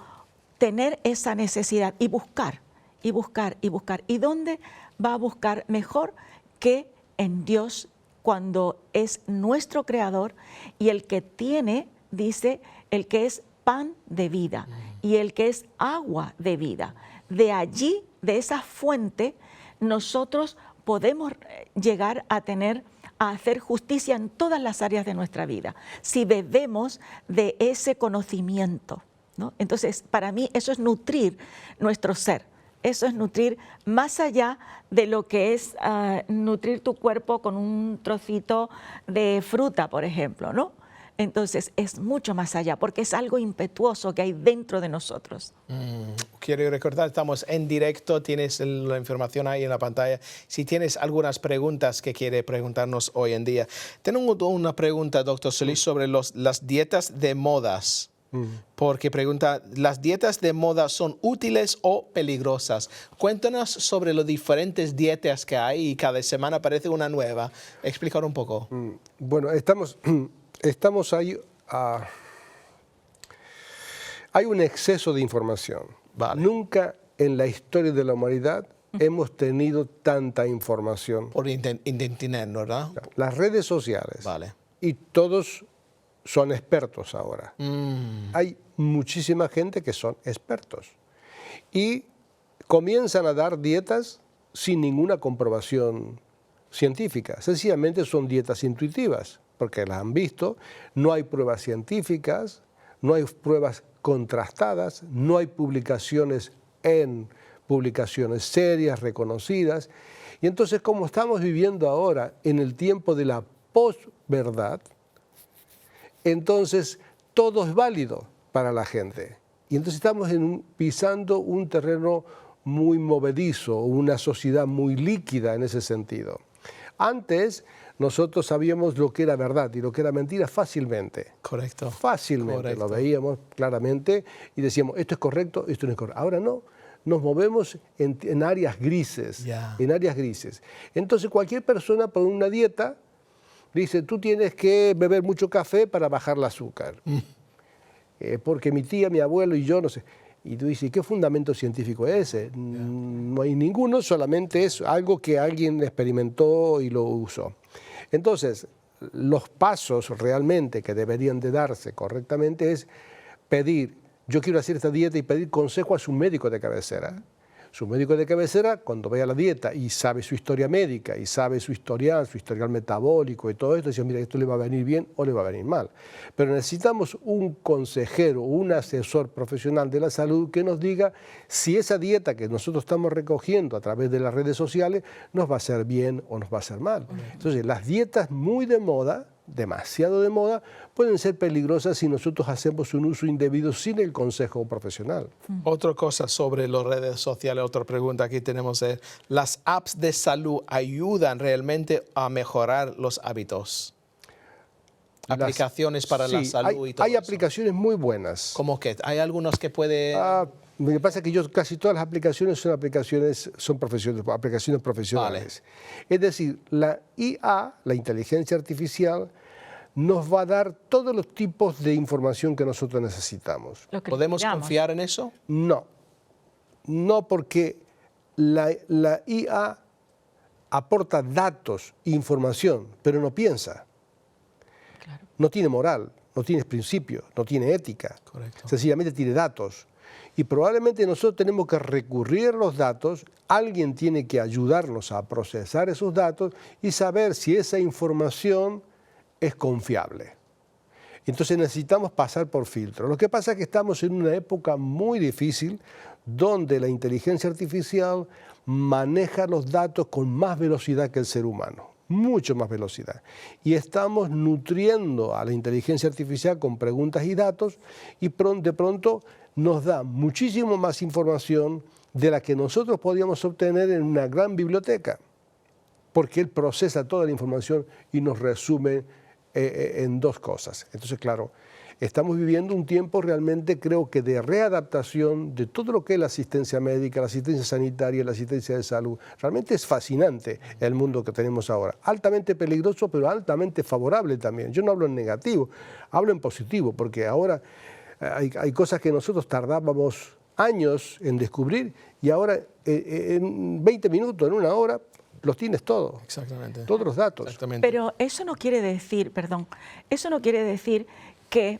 tener esa necesidad y buscar, y buscar, y buscar. ¿Y dónde va a buscar mejor que en Dios, cuando es nuestro creador y el que tiene, dice, el que es pan de vida y el que es agua de vida? De allí, de esa fuente, nosotros podemos llegar a hacer justicia en todas las áreas de nuestra vida, si bebemos de ese conocimiento, ¿no? Entonces, para mí eso es nutrir nuestro ser, eso es nutrir más allá de lo que es nutrir tu cuerpo con un trocito de fruta, por ejemplo, ¿no? Entonces es mucho más allá, porque es algo impetuoso que hay dentro de nosotros. Quiero recordar, estamos en directo, tienes la información ahí en la pantalla. Si tienes algunas preguntas que quiere preguntarnos hoy en día. Tengo una pregunta, doctor Solís, sobre las dietas de modas. Porque pregunta, ¿las dietas de moda son útiles o peligrosas? Cuéntanos sobre las diferentes dietas que hay y cada semana aparece una nueva. Explícanos un poco. Bueno, estamos ahí. Hay un exceso de información. Vale. Nunca en la historia de la humanidad hemos tenido tanta información. Por internet, ¿verdad? Las redes sociales. Vale. Y todos son expertos ahora. Hay muchísima gente que son expertos. Y comienzan a dar dietas sin ninguna comprobación científica. Sencillamente son dietas intuitivas, porque las han visto, no hay pruebas científicas, no hay pruebas contrastadas, no hay publicaciones serias, reconocidas. Y entonces, como estamos viviendo ahora en el tiempo de la posverdad, entonces todo es válido para la gente. Y entonces estamos pisando un terreno muy movedizo, una sociedad muy líquida en ese sentido. Antes nosotros sabíamos lo que era verdad y lo que era mentira fácilmente. Correcto. Fácilmente. Correcto. Lo veíamos claramente y decíamos, esto es correcto, esto no es correcto. Ahora no, nos movemos en áreas grises, en áreas grises. Entonces cualquier persona por una dieta dice, tú tienes que beber mucho café para bajar el azúcar. Porque mi tía, mi abuelo y yo, no sé. Y tú dices, ¿qué fundamento científico es ese? No hay ninguno, solamente es algo que alguien experimentó y lo usó. Entonces, los pasos realmente que deberían de darse correctamente es pedir, yo quiero hacer esta dieta y pedir consejo a su médico de cabecera. Su médico de cabecera, cuando vea la dieta y sabe su historia médica y sabe su historial metabólico y todo esto, dice, mira, esto le va a venir bien o le va a venir mal. Pero necesitamos un consejero, un asesor profesional de la salud que nos diga si esa dieta que nosotros estamos recogiendo a través de las redes sociales nos va a hacer bien o nos va a hacer mal. Entonces, las dietas muy de moda, demasiado de moda, pueden ser peligrosas si nosotros hacemos un uso indebido sin el consejo profesional. Otra cosa sobre las redes sociales, otra pregunta aquí tenemos es, ¿las apps de salud ayudan realmente a mejorar los hábitos? Aplicaciones para la salud y todo hay eso. aplicaciones muy buenas. ¿Cómo que? ¿Hay algunos que puede...? Lo que pasa es que casi todas las aplicaciones son aplicaciones profesionales. Vale. Es decir, la IA, la inteligencia artificial, nos va a dar todos los tipos de información que nosotros necesitamos. ¿Podemos confiar en eso? No. No, porque la IA aporta datos, información, pero no piensa. Claro. No tiene moral, no tiene principios, no tiene ética. Correcto. Sencillamente tiene datos. Y probablemente nosotros tenemos que recurrir a los datos, alguien tiene que ayudarnos a procesar esos datos y saber si esa información es confiable. Entonces necesitamos pasar por filtros. Lo que pasa es que estamos en una época muy difícil donde la inteligencia artificial maneja los datos con más velocidad que el ser humano, mucho más velocidad. Y estamos nutriendo a la inteligencia artificial con preguntas y datos y de pronto nos da muchísimo más información de la que nosotros podíamos obtener en una gran biblioteca. porque él procesa toda la información y nos resume en dos cosas. Entonces, claro, estamos viviendo un tiempo realmente, creo que de readaptación de todo lo que es la asistencia médica, la asistencia sanitaria, la asistencia de salud. Realmente es fascinante el mundo que tenemos ahora. Altamente peligroso, pero altamente favorable también. Yo no hablo en negativo, hablo en positivo, porque ahora hay cosas que nosotros tardábamos años en descubrir y ahora en 20 minutos, en una hora, los tienes todos. Exactamente. Todos los datos. Exactamente. Pero eso no quiere decir, perdón, eso no quiere decir que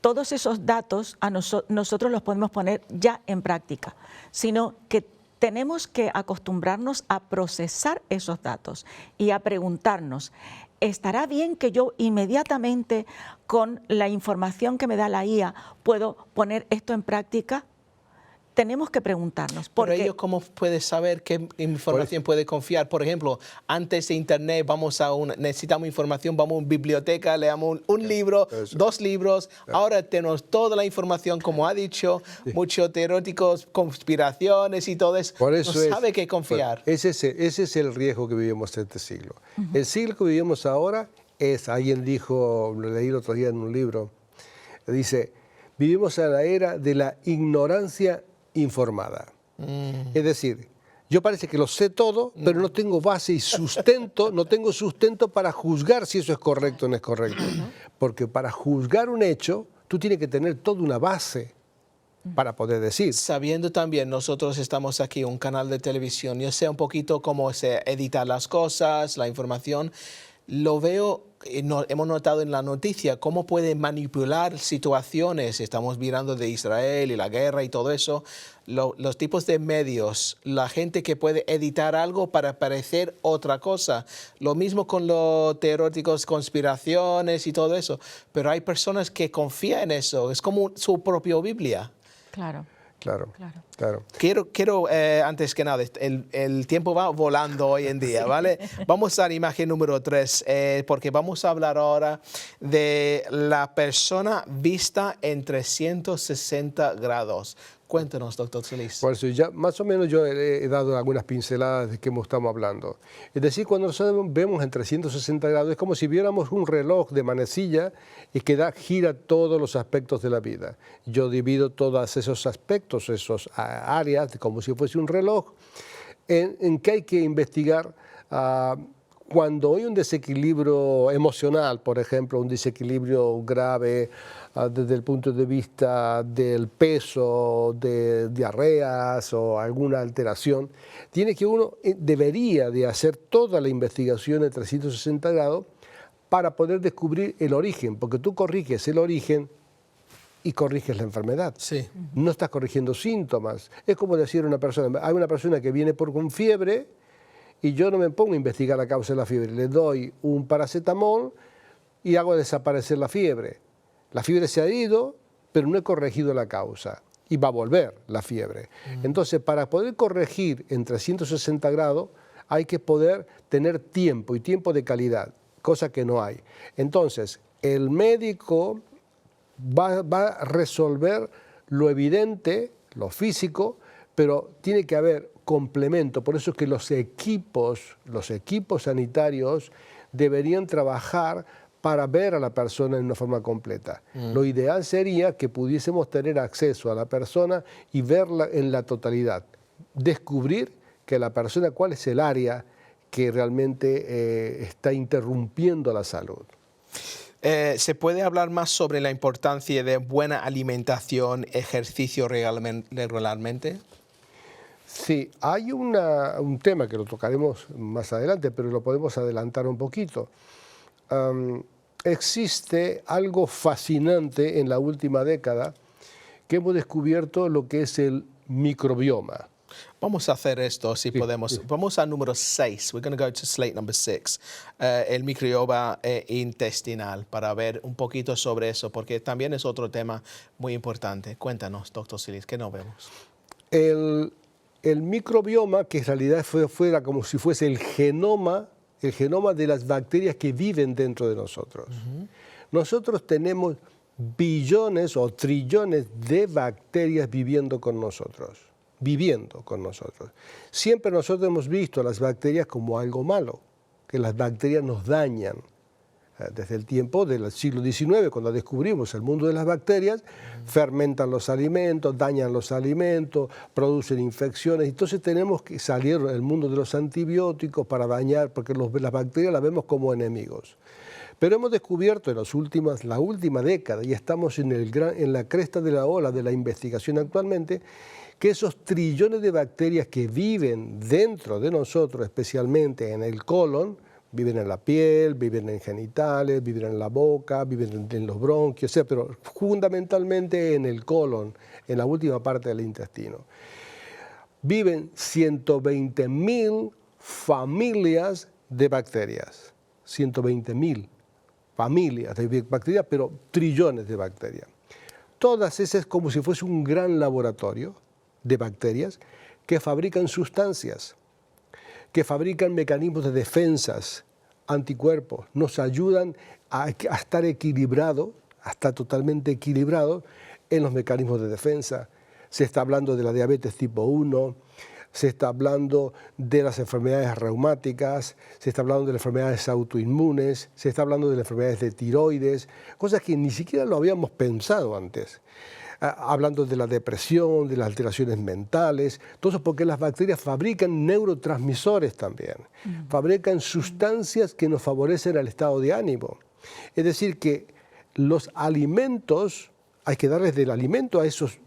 todos esos datos nosotros los podemos poner ya en práctica, sino que tenemos que acostumbrarnos a procesar esos datos y a preguntarnos, ¿estará bien que yo inmediatamente con la información que me da la IA puedo poner esto en práctica? Tenemos que preguntarnos. Pero ellos, ¿cómo puede saber qué información puede confiar? Por ejemplo, antes de Internet necesitamos información, vamos a una biblioteca, leamos un libro, dos libros. Ahora tenemos toda la información, como ha dicho, muchos teóricos, conspiraciones y todo eso. Por eso no sabe qué confiar. Ese es el riesgo que vivimos en este siglo. El siglo que vivimos ahora es, alguien dijo, lo leí el otro día en un libro, dice, vivimos en la era de la ignorancia informada. Es decir, yo parece que lo sé todo, pero no tengo base y sustento, no tengo sustento para juzgar si eso es correcto o no es correcto. Porque para juzgar un hecho, tú tienes que tener toda una base para poder decir. Sabiendo también, nosotros estamos aquí, un canal de televisión, yo sé un poquito cómo se editan las cosas, la información, lo veo, hemos notado en la noticia cómo puede manipular situaciones. Estamos mirando de Israel y la guerra y todo eso. Los tipos de medios, la gente que puede editar algo para parecer otra cosa. Lo mismo con los teóricos, conspiraciones y todo eso. Pero hay personas que confían en eso. Es como su propia Biblia. Claro. Claro. Quiero antes que nada, el tiempo va volando hoy en día, ¿vale? Vamos a la imagen número 3, porque vamos a hablar ahora de la persona vista en 360 grados. Cuéntanos, doctor Solís. Por eso ya más o menos yo he dado algunas pinceladas de qué estamos hablando. Es decir, cuando nosotros vemos en 360 grados, es como si viéramos un reloj de manecilla y que gira todos los aspectos de la vida. Yo divido todos esos aspectos, esas áreas, como si fuese un reloj, en que hay que investigar. Cuando hay un desequilibrio emocional, por ejemplo, un desequilibrio grave desde el punto de vista del peso, de diarreas o alguna alteración, uno debería de hacer toda la investigación en 360 grados para poder descubrir el origen, porque tú corriges el origen y corriges la enfermedad. Sí. No estás corrigiendo síntomas. Es como decir a una persona, hay una persona que viene con fiebre, y yo no me pongo a investigar la causa de la fiebre. Le doy un paracetamol y hago desaparecer la fiebre. La fiebre se ha ido, pero no he corregido la causa. Y va a volver la fiebre. Entonces, para poder corregir en 360 grados, hay que poder tener tiempo y tiempo de calidad, cosa que no hay. Entonces, el médico va a resolver lo evidente, lo físico, pero tiene que haber complemento. Por eso es que los equipos sanitarios deberían trabajar para ver a la persona en una forma completa. Lo ideal sería que pudiésemos tener acceso a la persona y verla en la totalidad. Descubrir que la persona, cuál es el área que realmente está interrumpiendo la salud. ¿Se puede hablar más sobre la importancia de buena alimentación, ejercicio regularmente? Sí, hay un tema que lo tocaremos más adelante, pero lo podemos adelantar un poquito. Existe algo fascinante en la última década que hemos descubierto lo que es el microbioma. Vamos a hacer esto si podemos. Sí. Vamos al número 6. We're going to go to slate number 6. El microbioma intestinal, para ver un poquito sobre eso, porque también es otro tema muy importante. Cuéntanos, doctor Solís, ¿qué no vemos? El microbioma, que en realidad fuera como si fuese el genoma de las bacterias que viven dentro de nosotros. Nosotros tenemos billones o trillones de bacterias viviendo con nosotros. viviendo con nosotros. Siempre nosotros hemos visto a las bacterias como algo malo, que las bacterias nos dañan. Desde el tiempo del siglo XIX, cuando descubrimos el mundo de las bacterias, fermentan los alimentos, dañan los alimentos, producen infecciones. Entonces tenemos que salir del mundo de los antibióticos para dañar, porque las bacterias las vemos como enemigos. Pero hemos descubierto en la última década, y estamos en la cresta de la ola de la investigación actualmente, que esos trillones de bacterias que viven dentro de nosotros, especialmente en el colon, viven en la piel, viven en genitales, viven en la boca, viven en los bronquios, pero fundamentalmente en el colon, en la última parte del intestino. Viven 120.000 familias de bacterias, 120.000 familias de bacterias, pero trillones de bacterias. Todas esas como si fuese un gran laboratorio de bacterias que fabrican sustancias, que fabrican mecanismos de defensas, anticuerpos, nos ayudan a estar equilibrados, a estar totalmente equilibrados en los mecanismos de defensa. Se está hablando de la diabetes tipo 1, se está hablando de las enfermedades reumáticas, se está hablando de las enfermedades autoinmunes, se está hablando de las enfermedades de tiroides, cosas que ni siquiera lo habíamos pensado antes. Hablando de la depresión, de las alteraciones mentales, todo eso porque las bacterias fabrican neurotransmisores también, fabrican sustancias que nos favorecen al estado de ánimo. Es decir, que los alimentos, hay que darles del alimento a esos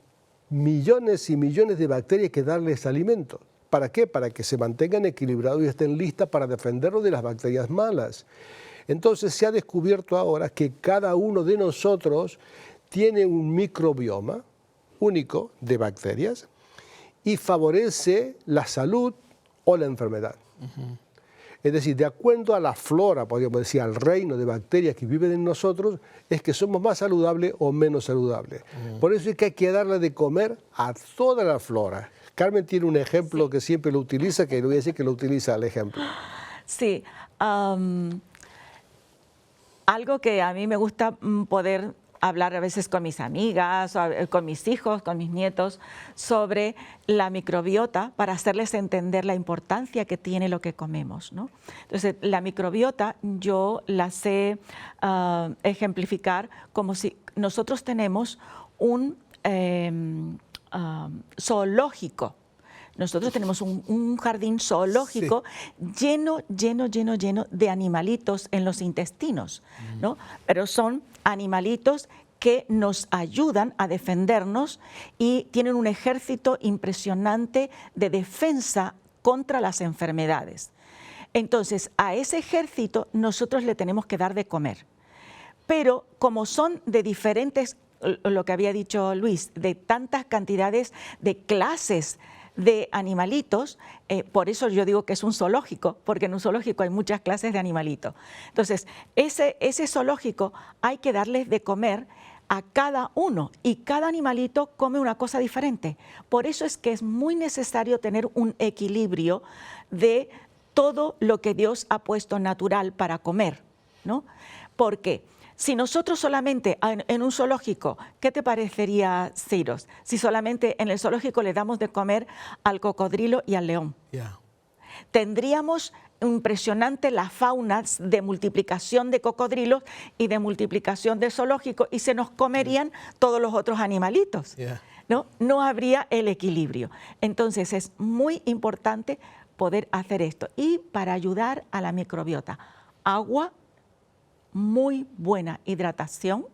millones y millones de bacterias, hay que darles alimento. ¿Para qué? Para que se mantengan equilibrados y estén listas para defendernos de las bacterias malas. Entonces se ha descubierto ahora que cada uno de nosotros tiene un microbioma único de bacterias y favorece la salud o la enfermedad. Es decir, de acuerdo a la flora, podríamos decir, al reino de bacterias que viven en nosotros, es que somos más saludables o menos saludables. Por eso es que hay que darle de comer a toda la flora. Carmen tiene un ejemplo que siempre lo utiliza, que le voy a decir que lo utiliza el ejemplo. Sí, algo que a mí me gusta poder hablar a veces con mis amigas, con mis hijos, con mis nietos, sobre la microbiota para hacerles entender la importancia que tiene lo que comemos, ¿no? Entonces, la microbiota yo la sé ejemplificar como si nosotros tenemos un zoológico. Nosotros tenemos un jardín zoológico lleno de animalitos en los intestinos, ¿no? Pero son animalitos que nos ayudan a defendernos y tienen un ejército impresionante de defensa contra las enfermedades. Entonces, a ese ejército nosotros le tenemos que dar de comer. Pero como son de diferentes, lo que había dicho Luis, de tantas cantidades de clases de animalitos, por eso yo digo que es un zoológico, porque en un zoológico hay muchas clases de animalitos. Entonces, ese zoológico hay que darles de comer a cada uno y cada animalito come una cosa diferente. Por eso es que es muy necesario tener un equilibrio de todo lo que Dios ha puesto natural para comer, ¿no? Porque si nosotros solamente en un zoológico, ¿qué te parecería, Cyrus? Si solamente en el zoológico le damos de comer al cocodrilo y al león. Tendríamos impresionante la fauna de multiplicación de cocodrilos y de multiplicación de zoológicos y se nos comerían todos los otros animalitos. ¿No? No habría el equilibrio. Entonces es muy importante poder hacer esto. Y para ayudar a la microbiota, agua, muy buena hidratación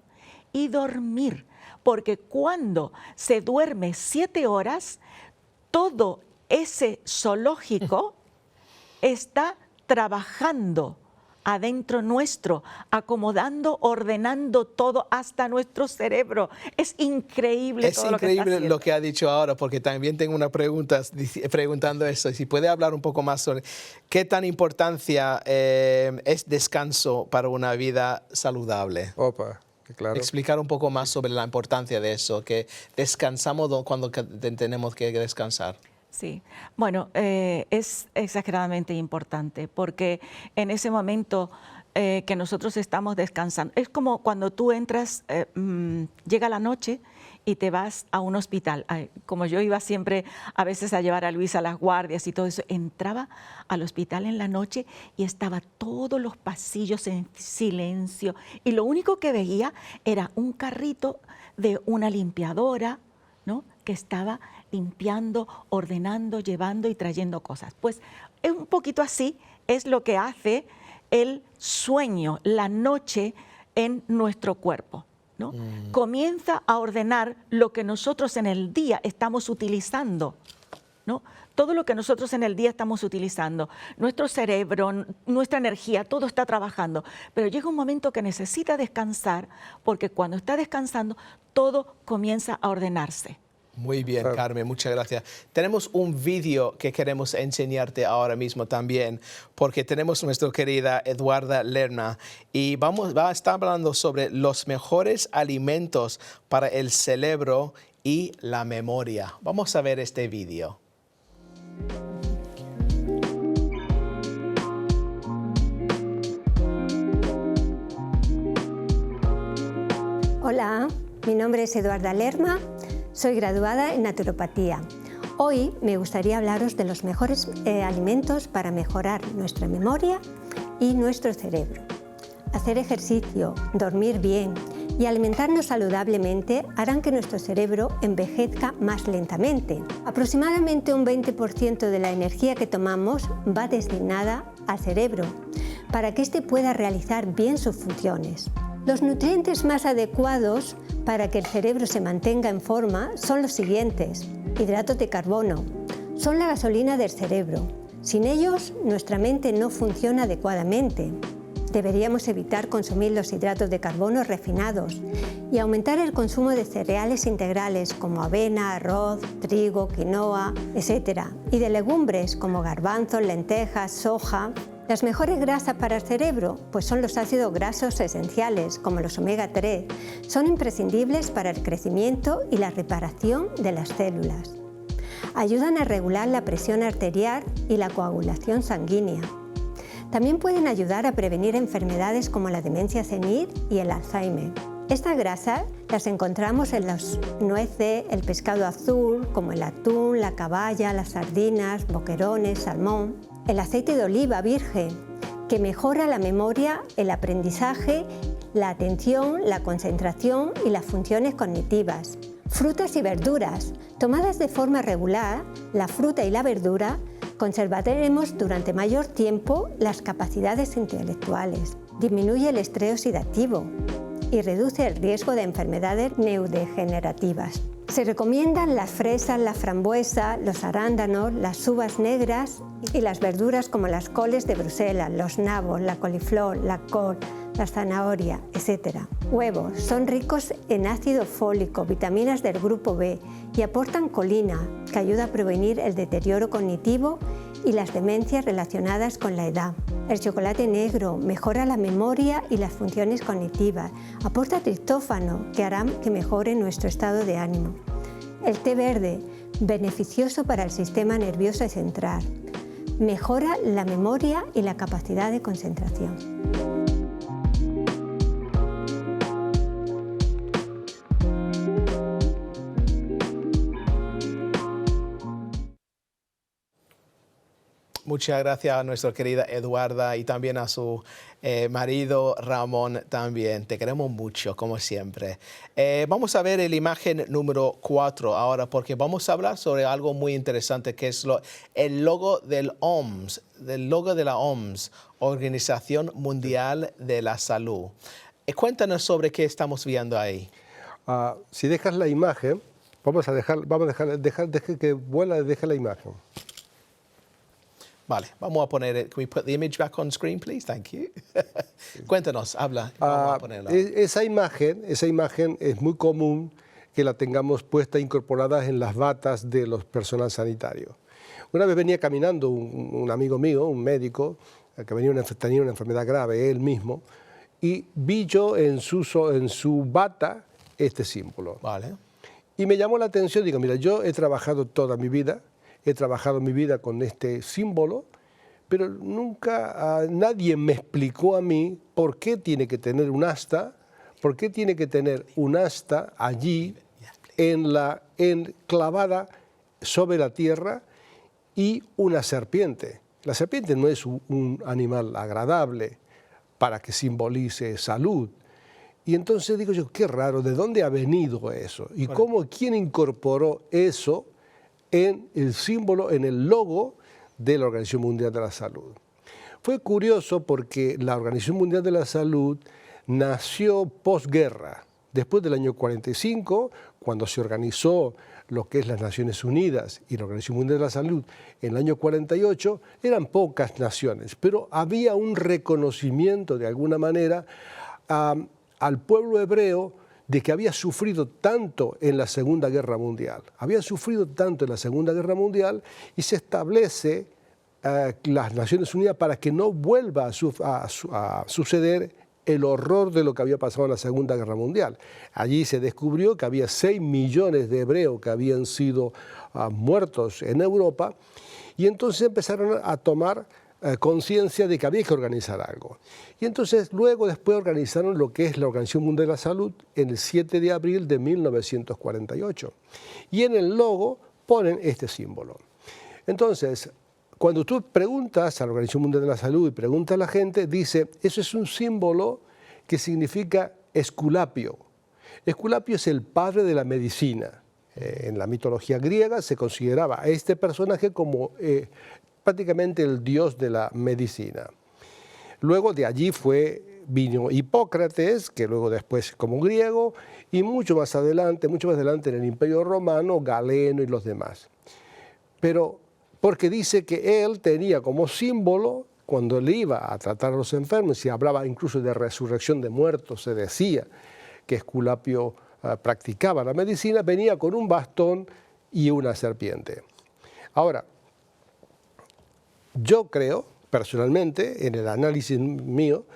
y dormir, porque cuando se duerme 7 horas, todo ese zoológico está trabajando adentro nuestro, acomodando, ordenando todo hasta nuestro cerebro. Es increíble todo lo que está haciendo. Es increíble lo que ha dicho ahora, porque también tengo una pregunta preguntando eso. Si puede hablar un poco más sobre qué tan importancia es descanso para una vida saludable. Claro. Explicar un poco más sobre la importancia de eso, que descansamos cuando tenemos que descansar. Sí, bueno, es exageradamente importante porque en ese momento que nosotros estamos descansando, es como cuando tú entras, llega la noche y te vas a un hospital. Ay, como yo iba siempre a veces a llevar a Luis a las guardias y todo eso, entraba al hospital en la noche y estaba todos los pasillos en silencio y lo único que veía era un carrito de una limpiadora, ¿no?, que estaba limpiando, ordenando, llevando y trayendo cosas. Pues es un poquito así, es lo que hace el sueño, la noche en nuestro cuerpo, ¿no? Comienza a ordenar lo que nosotros en el día estamos utilizando, ¿no? Todo lo que nosotros en el día estamos utilizando, nuestro cerebro, nuestra energía, todo está trabajando, pero llega un momento que necesita descansar, porque cuando está descansando, todo comienza a ordenarse. Muy bien, Carmen, muchas gracias. Tenemos un vídeo que queremos enseñarte ahora mismo también, porque tenemos nuestra querida Eduarda Lerma y va a estar hablando sobre los mejores alimentos para el cerebro y la memoria. Vamos a ver este vídeo. Hola, mi nombre es Eduarda Lerma. Soy graduada en naturopatía. Hoy me gustaría hablaros de los mejores alimentos para mejorar nuestra memoria y nuestro cerebro. Hacer ejercicio, dormir bien y alimentarnos saludablemente harán que nuestro cerebro envejezca más lentamente. Aproximadamente un 20% de la energía que tomamos va destinada al cerebro para que éste pueda realizar bien sus funciones. Los nutrientes más adecuados para que el cerebro se mantenga en forma son los siguientes. Hidratos de carbono. Son la gasolina del cerebro. Sin ellos, nuestra mente no funciona adecuadamente. Deberíamos evitar consumir los hidratos de carbono refinados y aumentar el consumo de cereales integrales como avena, arroz, trigo, quinoa, etc. Y de legumbres como garbanzos, lentejas, soja. Las mejores grasas para el cerebro pues son los ácidos grasos esenciales, como los omega 3. Son imprescindibles para el crecimiento y la reparación de las células. Ayudan a regular la presión arterial y la coagulación sanguínea. También pueden ayudar a prevenir enfermedades como la demencia senil y el Alzheimer. Estas grasas las encontramos en las nueces, el pescado azul, como el atún, la caballa, las sardinas, boquerones, salmón. El aceite de oliva virgen, que mejora la memoria, el aprendizaje, la atención, la concentración y las funciones cognitivas. Frutas y verduras. Tomadas de forma regular, la fruta y la verdura conservaremos durante mayor tiempo las capacidades intelectuales. Disminuye el estrés oxidativo y reduce el riesgo de enfermedades neurodegenerativas. Se recomiendan las fresas, la frambuesa, los arándanos, las uvas negras y las verduras como las coles de Bruselas, los nabos, la coliflor, la col, la zanahoria, etc. Huevos. Son ricos en ácido fólico, vitaminas del grupo B y aportan colina, que ayuda a prevenir el deterioro cognitivo y las demencias relacionadas con la edad. El chocolate negro mejora la memoria y las funciones cognitivas. Aporta triptófano, que hará que mejore nuestro estado de ánimo. El té verde, beneficioso para el sistema nervioso central. Mejora la memoria y la capacidad de concentración. Muchas gracias a nuestra querida Eduarda y también a su marido Ramón también. Te queremos mucho, como siempre. Vamos a ver la imagen número 4 ahora, porque vamos a hablar sobre algo muy interesante, que es el logo del OMS, del logo de la OMS, Organización Mundial de la Salud. Cuéntanos sobre qué estamos viendo ahí. Si dejas la imagen, vamos a dejar que vuela, deja la imagen. Vale, vamos a poner, can we put the image back on screen, please? Thank you. Cuéntanos, habla, vamos a ponerla. Esa imagen es muy común que la tengamos puesta incorporada en las batas de los personal sanitario. Una vez venía caminando un amigo mío, un médico, que tenía una enfermedad grave, él mismo, y vi yo en su bata este símbolo. Vale. Y me llamó la atención, digo, mira, yo he trabajado toda mi vida, con este símbolo, pero nunca nadie me explicó a mí por qué tiene que tener un asta, allí clavada sobre la tierra y una serpiente. La serpiente no es un animal agradable para que simbolice salud. Y entonces digo yo, qué raro, ¿de dónde ha venido eso? ¿Y quién incorporó eso en el símbolo, en el logo de la Organización Mundial de la Salud? Fue curioso porque la Organización Mundial de la Salud nació posguerra, después del año 45, cuando se organizó lo que es las Naciones Unidas y la Organización Mundial de la Salud. En el año 48 eran pocas naciones, pero había un reconocimiento de alguna manera al pueblo hebreo de que había sufrido tanto en la Segunda Guerra Mundial. Había sufrido tanto en la Segunda Guerra Mundial y se establece las Naciones Unidas para que no vuelva a suceder el horror de lo que había pasado en la Segunda Guerra Mundial. Allí se descubrió que había 6 millones de hebreos que habían sido muertos en Europa y entonces empezaron a tomar conciencia de que había que organizar algo. Y entonces después organizaron lo que es la Organización Mundial de la Salud en el 7 de abril de 1948. Y en el logo ponen este símbolo. Entonces, cuando tú preguntas a la Organización Mundial de la Salud y preguntas a la gente, dice, eso es un símbolo que significa Esculapio. Esculapio es el padre de la medicina. En la mitología griega se consideraba a este personaje como prácticamente el dios de la medicina. Luego de allí vino Hipócrates, que luego después como griego, y mucho más adelante en el Imperio Romano, Galeno y los demás. Pero porque dice que él tenía como símbolo, cuando él iba a tratar a los enfermos, se hablaba incluso de resurrección de muertos, se decía que Esculapio practicaba la medicina, venía con un bastón y una serpiente. Ahora, yo creo, personalmente, en el análisis mío,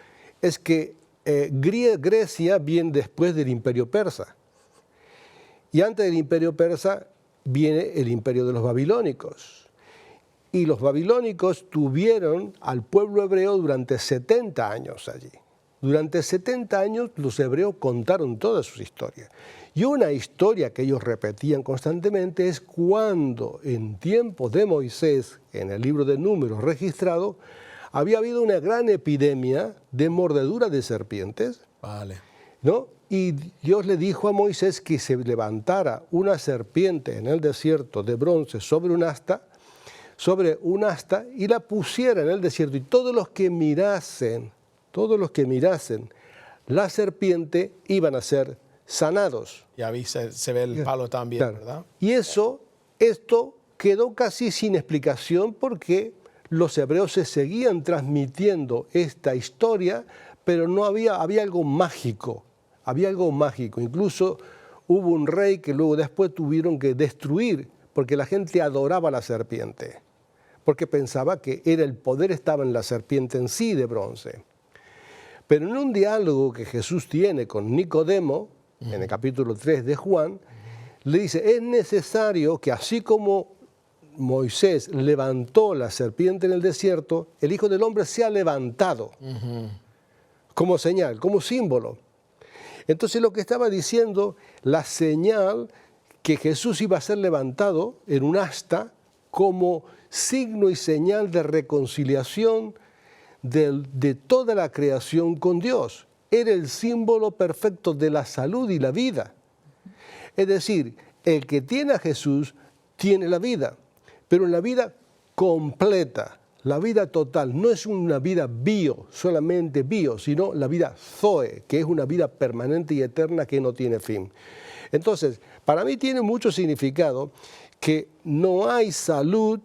es que Grecia viene después del Imperio Persa. Y antes del Imperio Persa viene el Imperio de los Babilónicos. Y los babilónicos tuvieron al pueblo hebreo durante 70 años allí. Durante 70 años los hebreos contaron todas sus historias. Y una historia que ellos repetían constantemente es cuando en tiempos de Moisés, en el libro de Números registrado, había habido una gran epidemia de mordedura de serpientes. Vale. ¿No? Y Dios le dijo a Moisés que se levantara una serpiente en el desierto de bronce sobre un asta y la pusiera en el desierto, y todos los que mirasen la serpiente iban a ser sanados. Y ahí se ve el palo también, claro. ¿verdad? Y esto quedó casi sin explicación porque los hebreos se seguían transmitiendo esta historia, pero no había algo mágico, Incluso hubo un rey que luego después tuvieron que destruir porque la gente adoraba a la serpiente, porque pensaba que el poder estaba en la serpiente en sí de bronce. Pero en un diálogo que Jesús tiene con Nicodemo, en el capítulo 3 de Juan, le dice, es necesario que así como Moisés levantó la serpiente en el desierto, el Hijo del Hombre sea levantado como señal, como símbolo. Entonces lo que estaba diciendo, la señal que Jesús iba a ser levantado en un asta como signo y señal de reconciliación de toda la creación con Dios. Era el símbolo perfecto de la salud y la vida. Es decir, el que tiene a Jesús tiene la vida, pero una vida completa, la vida total. No es una vida solamente bio, sino la vida zoe, que es una vida permanente y eterna que no tiene fin. Entonces, para mí tiene mucho significado que no hay salud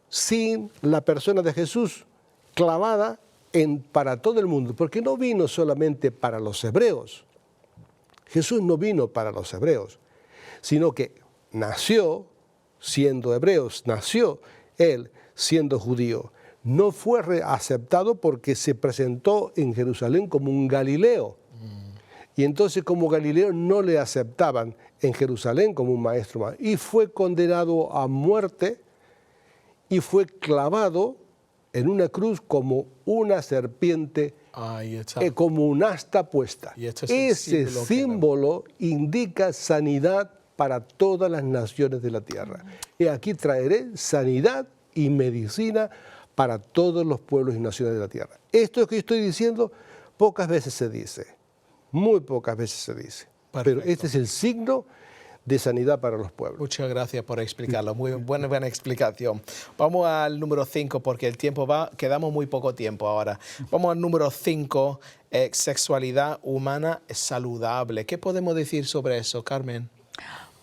sin la persona de Jesús clavada para todo el mundo, porque no vino solamente para los hebreos. Jesús no vino para los hebreos, sino que nació siendo hebreo, nació él siendo judío. No fue aceptado porque se presentó en Jerusalén como un Galileo. Y entonces como Galileo no le aceptaban en Jerusalén como un maestro más. Y fue condenado a muerte y fue clavado en una cruz como una serpiente, como un asta puesta. Y este es ese símbolo indica sanidad para todas las naciones de la tierra. Y aquí traeré sanidad y medicina para todos los pueblos y naciones de la tierra. Esto que estoy diciendo pocas veces se dice, muy pocas veces se dice. Perfecto. Pero este es el signo de sanidad para los pueblos. Muchas gracias por explicarlo, muy buena explicación. Vamos al número 5 porque el tiempo va, quedamos muy poco tiempo ahora. Vamos al número 5, sexualidad humana saludable. ¿Qué podemos decir sobre eso, Carmen?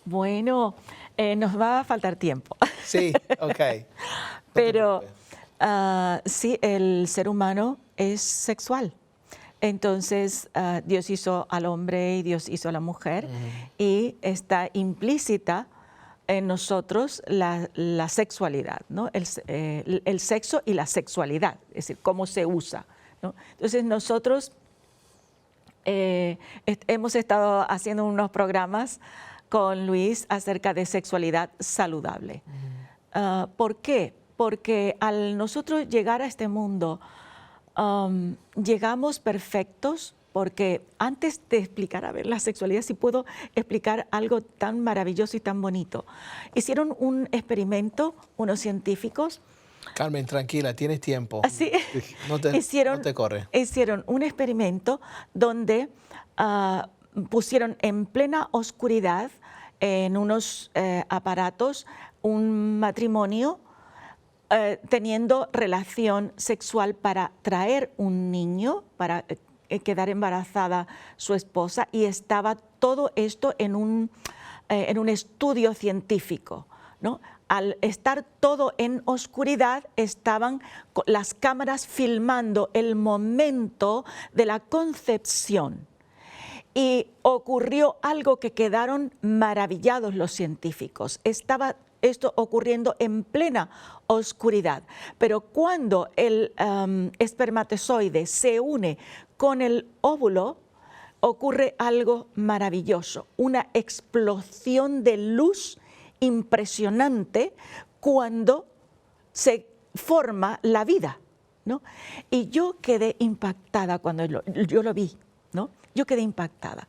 Bueno, nos va a faltar tiempo. Sí, ok. Pero sí, el ser humano es sexual. Entonces, Dios hizo al hombre y Dios hizo a la mujer, y está implícita en nosotros la sexualidad, ¿no? El sexo y la sexualidad, es decir, cómo se usa, ¿no? Entonces, nosotros hemos estado haciendo unos programas con Luis acerca de sexualidad saludable. ¿Por qué? Porque al nosotros llegar a este mundo, llegamos perfectos, porque antes de explicar, a ver, la sexualidad, si puedo explicar algo tan maravilloso y tan bonito. Hicieron un experimento, unos científicos. Carmen, tranquila, tienes tiempo. Así, No te corre. Hicieron un experimento donde pusieron en plena oscuridad, en unos aparatos, un matrimonio teniendo relación sexual para traer un niño, para quedar embarazada su esposa, y estaba todo esto en un estudio científico, ¿no? Al estar todo en oscuridad, estaban las cámaras filmando el momento de la concepción. Y ocurrió algo que quedaron maravillados los científicos. Estaba esto ocurriendo en plena oscuridad. Pero cuando el espermatozoide se une con el óvulo, ocurre algo maravilloso, una explosión de luz impresionante cuando se forma la vida, ¿no? Y yo quedé impactada cuando yo lo vi, ¿no? Yo quedé impactada.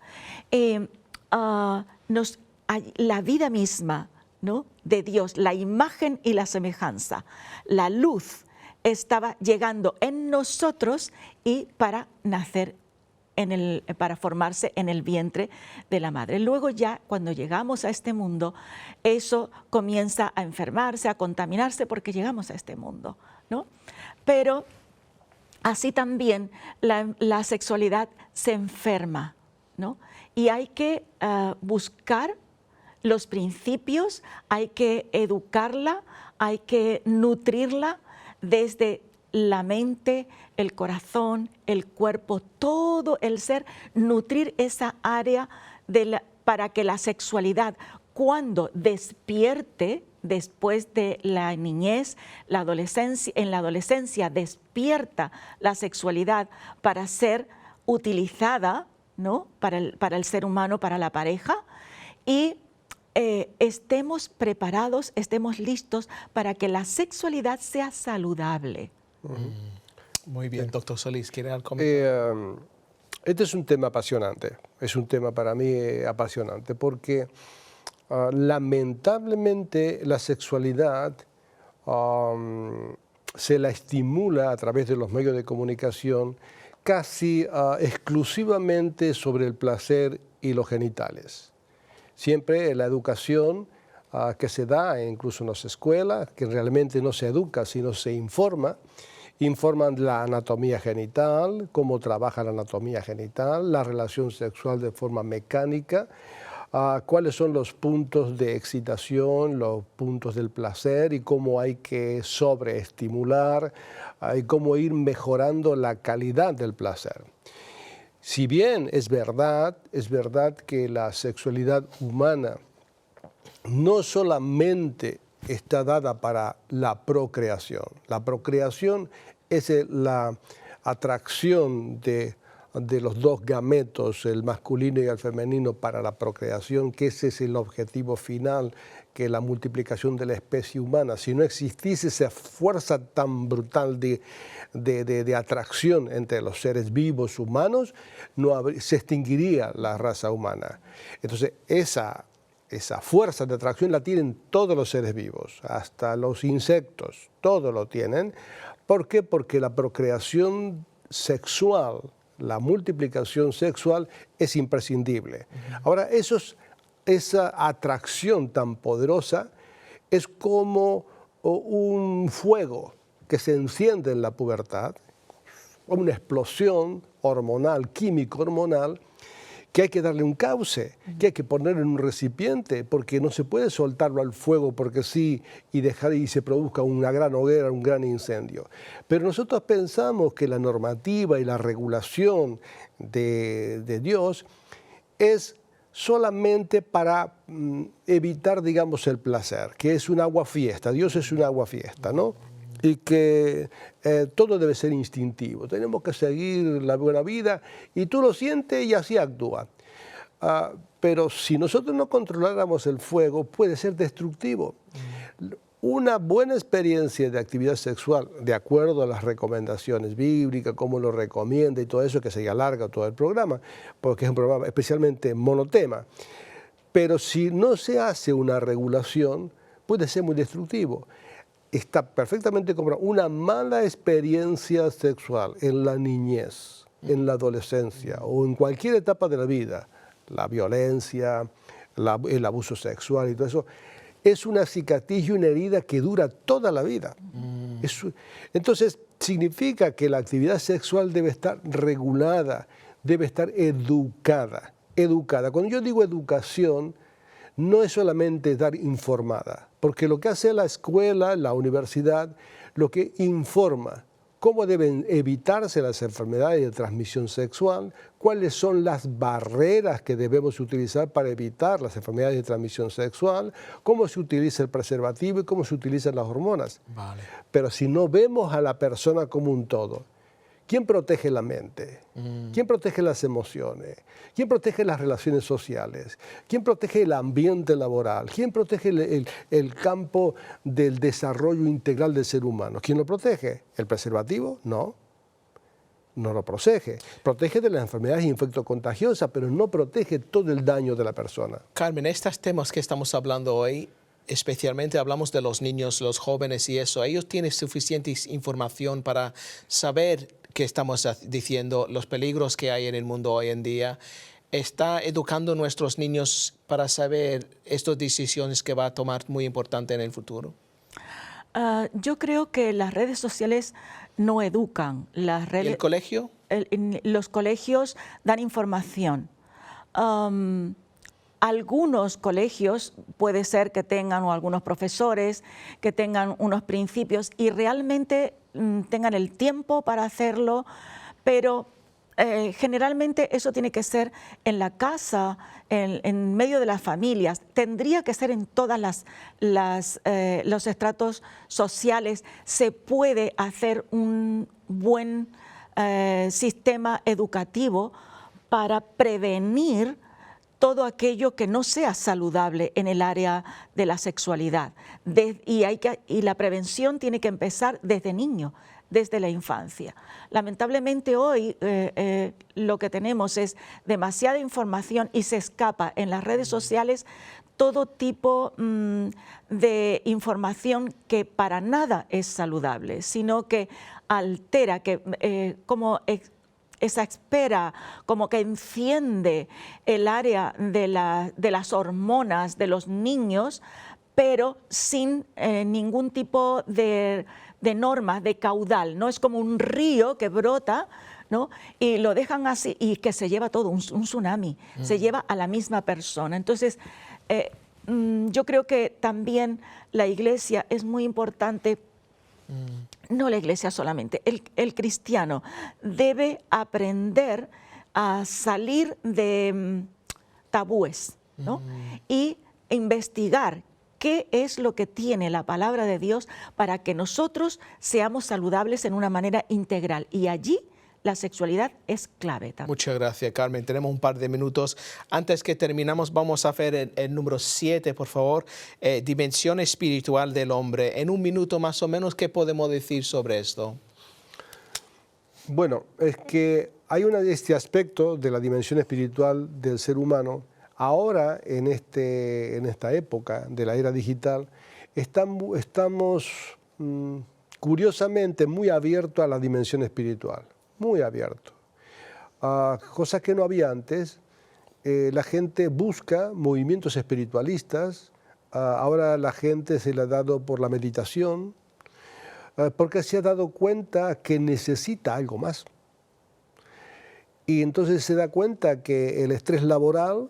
La vida misma, ¿no?, de Dios, la imagen y la semejanza, la luz estaba llegando en nosotros y para nacer, para formarse en el vientre de la madre. Luego ya cuando llegamos a este mundo, eso comienza a enfermarse, a contaminarse, porque llegamos a este mundo, ¿no? Pero así también la sexualidad se enferma, ¿no? Y hay que buscar los principios, hay que educarla, hay que nutrirla desde la mente, el corazón, el cuerpo, todo el ser, nutrir esa área para que la sexualidad, cuando despierte, después de la niñez, en la adolescencia despierta la sexualidad para ser utilizada, ¿no?, para el ser humano, para la pareja, y estemos preparados, estemos listos para que la sexualidad sea saludable. Muy bien, doctor Solís, ¿quiere algo comentar? Este es un tema apasionante, es un tema para mí apasionante, porque lamentablemente la sexualidad se la estimula a través de los medios de comunicación casi exclusivamente sobre el placer y los genitales. Siempre la educación que se da, incluso en las escuelas, que realmente no se educa, sino se informa, informan la anatomía genital, cómo trabaja la anatomía genital, la relación sexual de forma mecánica, cuáles son los puntos de excitación, los puntos del placer y cómo hay que sobreestimular y cómo ir mejorando la calidad del placer. Si bien es verdad que la sexualidad humana no solamente está dada para la procreación. La procreación es la atracción de los dos gametos, el masculino y el femenino, para la procreación, que ese es el objetivo final, que es la multiplicación de la especie humana. Si no existiese esa fuerza tan brutal de atracción entre los seres vivos humanos, se extinguiría la raza humana. Entonces, esa fuerza de atracción la tienen todos los seres vivos, hasta los insectos, todos lo tienen. ¿Por qué? Porque la procreación sexual, la multiplicación sexual es imprescindible. Ahora, esa atracción tan poderosa es como un fuego que se enciende en la pubertad, una explosión hormonal, químico hormonal, que hay que darle un cauce, que hay que poner en un recipiente, porque no se puede soltarlo al fuego porque sí y dejar y se produzca una gran hoguera, un gran incendio. Pero nosotros pensamos que la normativa y la regulación de Dios es solamente para evitar, digamos, el placer, que es un aguafiesta. Dios es un aguafiesta, ¿no? Y que todo debe ser instintivo. Tenemos que seguir la buena vida y tú lo sientes y así actúa. Pero si nosotros no controláramos el fuego, puede ser destructivo. Una buena experiencia de actividad sexual, de acuerdo a las recomendaciones bíblicas, cómo lo recomienda y todo eso, que se alarga todo el programa, porque es un programa especialmente monotema. Pero si no se hace una regulación, puede ser muy destructivo. Está perfectamente comprobado. Una mala experiencia sexual en la niñez, en la adolescencia o en cualquier etapa de la vida, la violencia, el abuso sexual y todo eso, es una cicatriz y una herida que dura toda la vida. Entonces, significa que la actividad sexual debe estar regulada, debe estar educada. Cuando yo digo educación, no es solamente dar informada, porque lo que hace la escuela, la universidad, lo que informa, cómo deben evitarse las enfermedades de transmisión sexual, cuáles son las barreras que debemos utilizar para evitar las enfermedades de transmisión sexual, cómo se utiliza el preservativo y cómo se utilizan las hormonas. Vale. Pero si no vemos a la persona como un todo, ¿quién protege la mente? ¿Quién protege las emociones? ¿Quién protege las relaciones sociales? ¿Quién protege el ambiente laboral? ¿Quién protege el campo del desarrollo integral del ser humano? ¿Quién lo protege? ¿El preservativo? No. No lo protege. Protege de las enfermedades infectocontagiosas, pero no protege todo el daño de la persona. Carmen, estos temas que estamos hablando hoy, especialmente hablamos de los niños, los jóvenes y eso, ellos tienen suficiente información para saber qué estamos diciendo, los peligros que hay en el mundo hoy en día. ¿Está educando a nuestros niños para saber estas decisiones que va a tomar muy importante en el futuro? Yo creo que las redes sociales no educan. ¿Y el colegio? Los colegios dan información. Algunos colegios puede ser que tengan, o algunos profesores que tengan unos principios y realmente tengan el tiempo para hacerlo, pero generalmente eso tiene que ser en la casa, en medio de las familias. Tendría que ser en todas los estratos sociales. Se puede hacer un buen sistema educativo para prevenir todo aquello que no sea saludable en el área de la sexualidad. Y la prevención tiene que empezar desde niño, desde la infancia. Lamentablemente hoy lo que tenemos es demasiada información y se escapa en las redes sociales todo tipo de información que para nada es saludable, sino que altera, esa espera, como que enciende el área de las hormonas de los niños, pero sin ningún tipo de norma, de caudal, ¿no? Es como un río que brota, ¿no? Y lo dejan así y que se lleva todo, un tsunami, se lleva a la misma persona. Entonces, yo creo que también la Iglesia es muy importante. No la Iglesia solamente, el cristiano debe aprender a salir de tabúes, ¿no? Y investigar qué es lo que tiene la palabra de Dios para que nosotros seamos saludables en una manera integral. Y allí la sexualidad es clave también. Muchas gracias, Carmen. Tenemos un par de minutos. Antes que terminamos, vamos a hacer el número 7, por favor. Dimensión espiritual del hombre. En un minuto más o menos, ¿qué podemos decir sobre esto? Bueno, es que hay este aspecto de la dimensión espiritual del ser humano. Ahora, en esta época de la era digital, estamos curiosamente muy abiertos a la dimensión espiritual, muy abiertos. Cosas que no había antes. La gente busca movimientos espiritualistas. Ahora la gente se le ha dado por la meditación, porque se ha dado cuenta que necesita algo más. Y entonces se da cuenta que el estrés laboral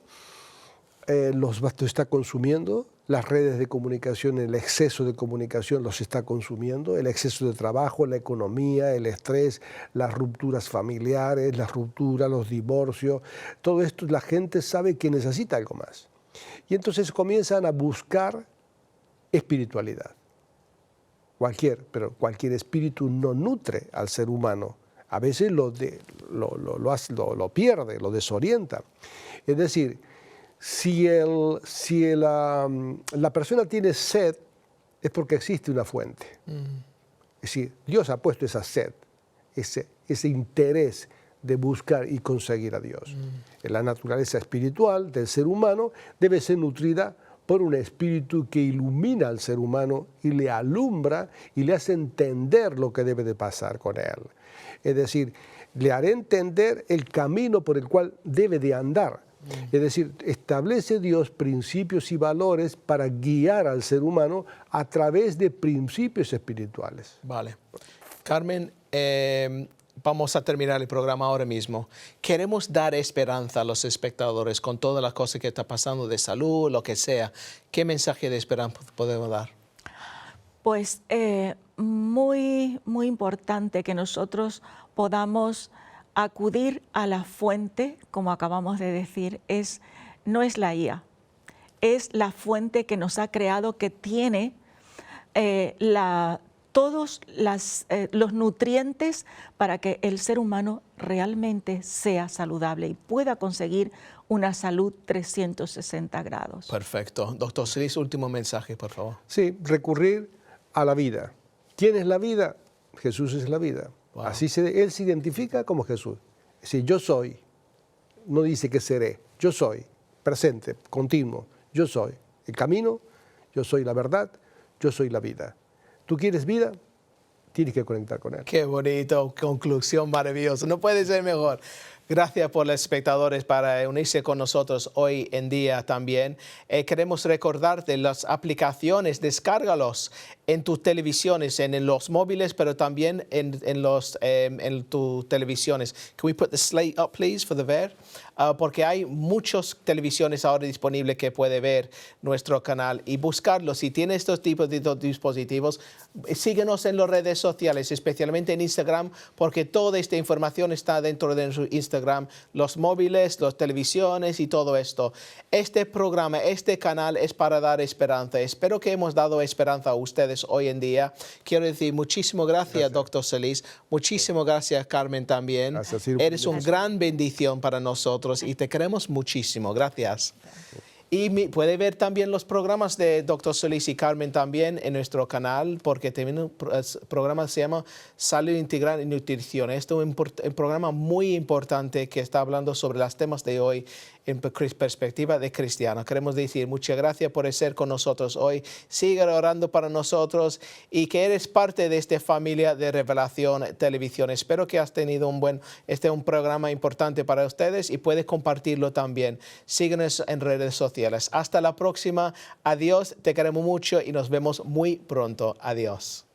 los está consumiendo, las redes de comunicación, el exceso de comunicación los está consumiendo, el exceso de trabajo, la economía, el estrés, las rupturas familiares, las rupturas, los divorcios, todo esto la gente sabe que necesita algo más. Y entonces comienzan a buscar espiritualidad. Pero cualquier espíritu no nutre al ser humano. A veces lo pierde, lo desorienta. Es decir, si la persona tiene sed, es porque existe una fuente. Es decir, Dios ha puesto esa sed, ese interés de buscar y conseguir a Dios. La naturaleza espiritual del ser humano debe ser nutrida por un espíritu que ilumina al ser humano y le alumbra y le hace entender lo que debe de pasar con él. Es decir, le haré entender el camino por el cual debe de andar. Es decir, establece Dios principios y valores para guiar al ser humano a través de principios espirituales. Vale. Carmen, vamos a terminar el programa ahora mismo. Queremos dar esperanza a los espectadores con todas las cosas que está pasando de salud, lo que sea. ¿Qué mensaje de esperanza podemos dar? Pues muy importante que nosotros podamos acudir a la fuente, como acabamos de decir, no es la IA, es la fuente que nos ha creado, que tiene todos los nutrientes para que el ser humano realmente sea saludable y pueda conseguir una salud 360 grados. Perfecto. Doctor Solís, último mensaje, por favor. Sí, recurrir a la vida. ¿Quién es la vida? Jesús es la vida. Wow. Él se identifica como Jesús. Es decir, yo soy. No dice que seré. Yo soy. Presente, continuo. Yo soy el camino, yo soy la verdad, yo soy la vida. ¿Tú quieres vida? Tienes que conectar con Él. Qué bonito, conclusión maravillosa. No puede ser mejor. Gracias por los espectadores para unirse con nosotros hoy en día también. Queremos recordarte las aplicaciones, descárgalos en tus televisiones, en los móviles, pero también en tus televisiones. Can we put the slate up, please, for the ver? Porque hay muchas televisiones ahora disponibles que puede ver nuestro canal y buscarlos. Si tiene estos tipos de dispositivos, síguenos en las redes sociales, especialmente en Instagram, porque toda esta información está dentro de nuestro Instagram, los móviles, las televisiones y todo esto. Este programa, este canal es para dar esperanza. Espero que hemos dado esperanza a ustedes hoy en día. Quiero decir muchísimas gracias, Dr. Solís. Muchísimas gracias, Carmen, también. Gracias, eres una gran bendición para nosotros y te queremos muchísimo. Gracias. Y puede ver también los programas de Dr. Solís y Carmen también en nuestro canal, porque también un programa que se llama Salud Integral y Nutrición. Esto es un programa muy importante que está hablando sobre los temas de hoy en perspectiva de cristiano. Queremos decir muchas gracias por ser con nosotros hoy. Sigue orando para nosotros y que eres parte de esta familia de Revelación Televisión. Espero que has tenido un programa importante para ustedes y puedes compartirlo también. Síguenos en redes sociales. Hasta la próxima. Adiós. Te queremos mucho y nos vemos muy pronto. Adiós.